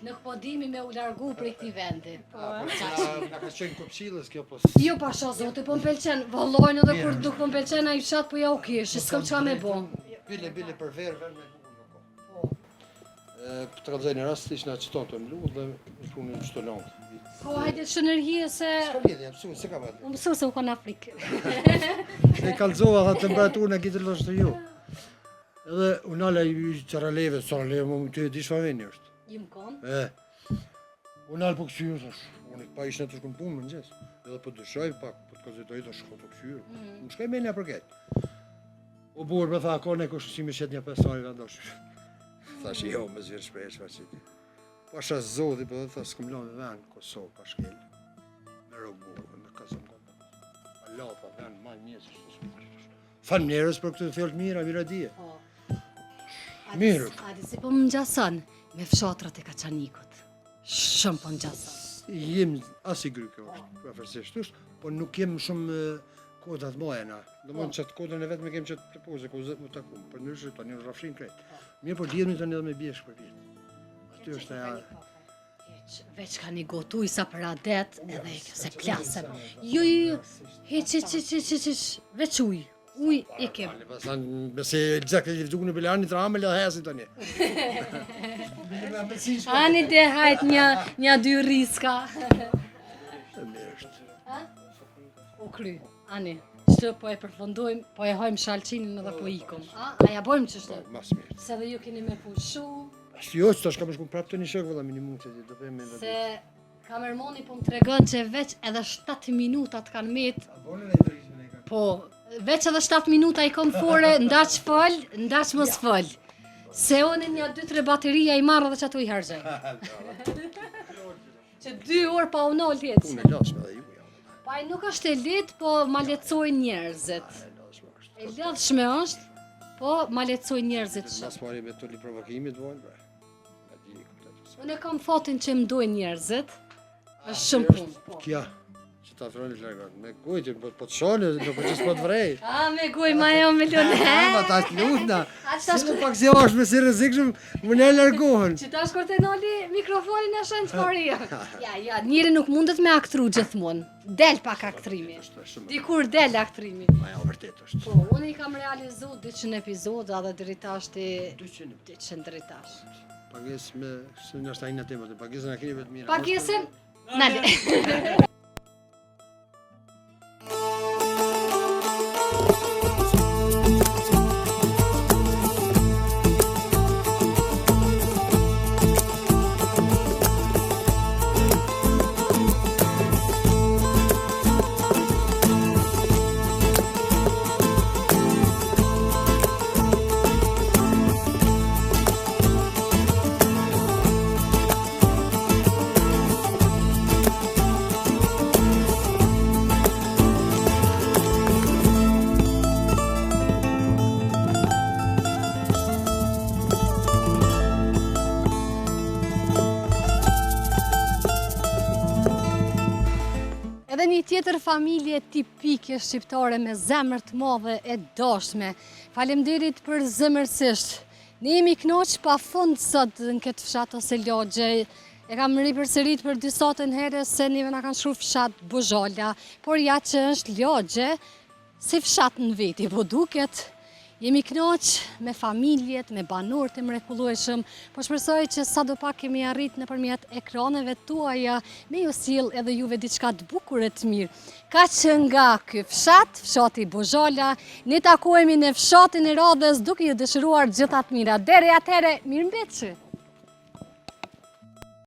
nuk po dimi me u largu prej këtij vendi. Nga ka qenë kopshilës kjo po. Jo pasha zoti, po m'pëlqen, vallojnë edhe kur nuk po m'pëlqen ai fshat, po ja u kish, s'kam çka me bo. Bile për verë me bukur. Për të kalëzaj në rast, ishë nga qëton të mlu dhe në punë në shtononë. Po hajde shënërhije se Ska vjedhja, mësu, se ka vëtë. u mësu se u ka në Afrikë. E kalëzova dhe temperaturën e kitë lështë të ju. Edhe unala i Qaraleve, Saraleve, më të di shfa veni është. Jim kon. Unal po kësyrë, thash. Unë pa ishë në të shkëm punë më njës. Edhe po dëshoj pak, po të kazitoj të shko të kësyrë. Më shkaj me një për ketë. O burë me tha, ka ne kështë si me shetë një pesari vendosh. Thash, jo, me zvirë shpesh, fa që ti. Pasha zodi, po dhe tha, s'këm lanë vend, Kosovë, pa shkel. Me rogu, me kazëm kompë. A lapa, vend, ma njës, fan njerës për këtë fjallë mira, mira dje. Mirë. Adi si po më ngjason me fshatrat e Kaçanikut. Shumë po ngjason. Jem as i gry kjo është, përfërsisht është, po nuk jem shumë kodat moja na. Do më çat kodën e vetëm kem çat prepoze, ku zot më takum. Për ndryshe tani në rrafshin krejt. Mirë po lidhemi tani edhe me biesh për vjet. Aty është ajo. Veç ka një gotuj sa për adet edhe e kjo se plasem. Jo, hiç, veç uj. Uj, i kem. Pasan bese Elzak e vdukun në Belani tramel edhe hesi tani. Ani de hajt një dy riska. Mirë është. U kry, ani. Çdo po e përfundojmë, po e hajmë shalçinin edhe po ikum. A ja bojmë çështë. Mas mirë. Se dhe ju keni me pushu, Ashtu jo, tash kam shku prapë të një shok valla minimum që do bëjmë edhe. se kamermoni po më tregon që veç edhe 7 minuta të kanë met. Po, veç edhe 7 minuta i kom fore, ndaq fol, ndaq mos fol. Se unë një 2-3 bateria i marrë dhe që ato i hargjaj. Që 2 orë pa unë letë. Punë e lashme dhe ju. Pa nuk është e letë, po ma letësojnë njerëzit. E lëdhshme është, po ma letësojnë njerëzit shumë. Mas pari me të li provokimit vojnë, bre. Unë e kam fatin që më dojnë njerëzit. Është shumë punë. Po. Kja, që ta afroni të largon. Me kujtë, po të shone, nuk po që s'po të vrej. A, me goj ma e o milioner. Ma ta të lutna. A, që ta Si në pak si është me si rëzikshëm, më ne largohen. Që ta shkortenoli mikrofonin e shenë të paria. Ja, njëri nuk mundet me aktru gjithmonë. Del pak aktrimi. Dikur del aktrimi. Aja, vërtet është. Po, unë i kam realizu 200 epizoda dhe dritash të 200 dritash. Pages me, së në ashtajnë në temët, pagesën e krive të mira. Pagesën? Nale. Edhe një tjetër familje tipike shqiptare me zemër të madhe e dashme. Faleminderit për zemërsisht. Ne jemi knoq pa fund sot në këtë fshat ose lagje. E kam ripërsërit për dysatën herë se neve na kanë shkruar fshat Bozhala, por ja që është lagje, si fshat në veti, po duket. Jemi knoq me familjet, me banorët e mrekullueshëm, po shpresoj që sadopak kemi arrit nëpërmjet ekraneve tuaja me ju sjell edhe juve diçka të bukur e të mirë. Kaq nga ky fshat, fshati Bozhala, ne takohemi në fshatin e radhës duke ju dëshiruar gjitha të mira. Deri atëherë, mirëmbëjtje.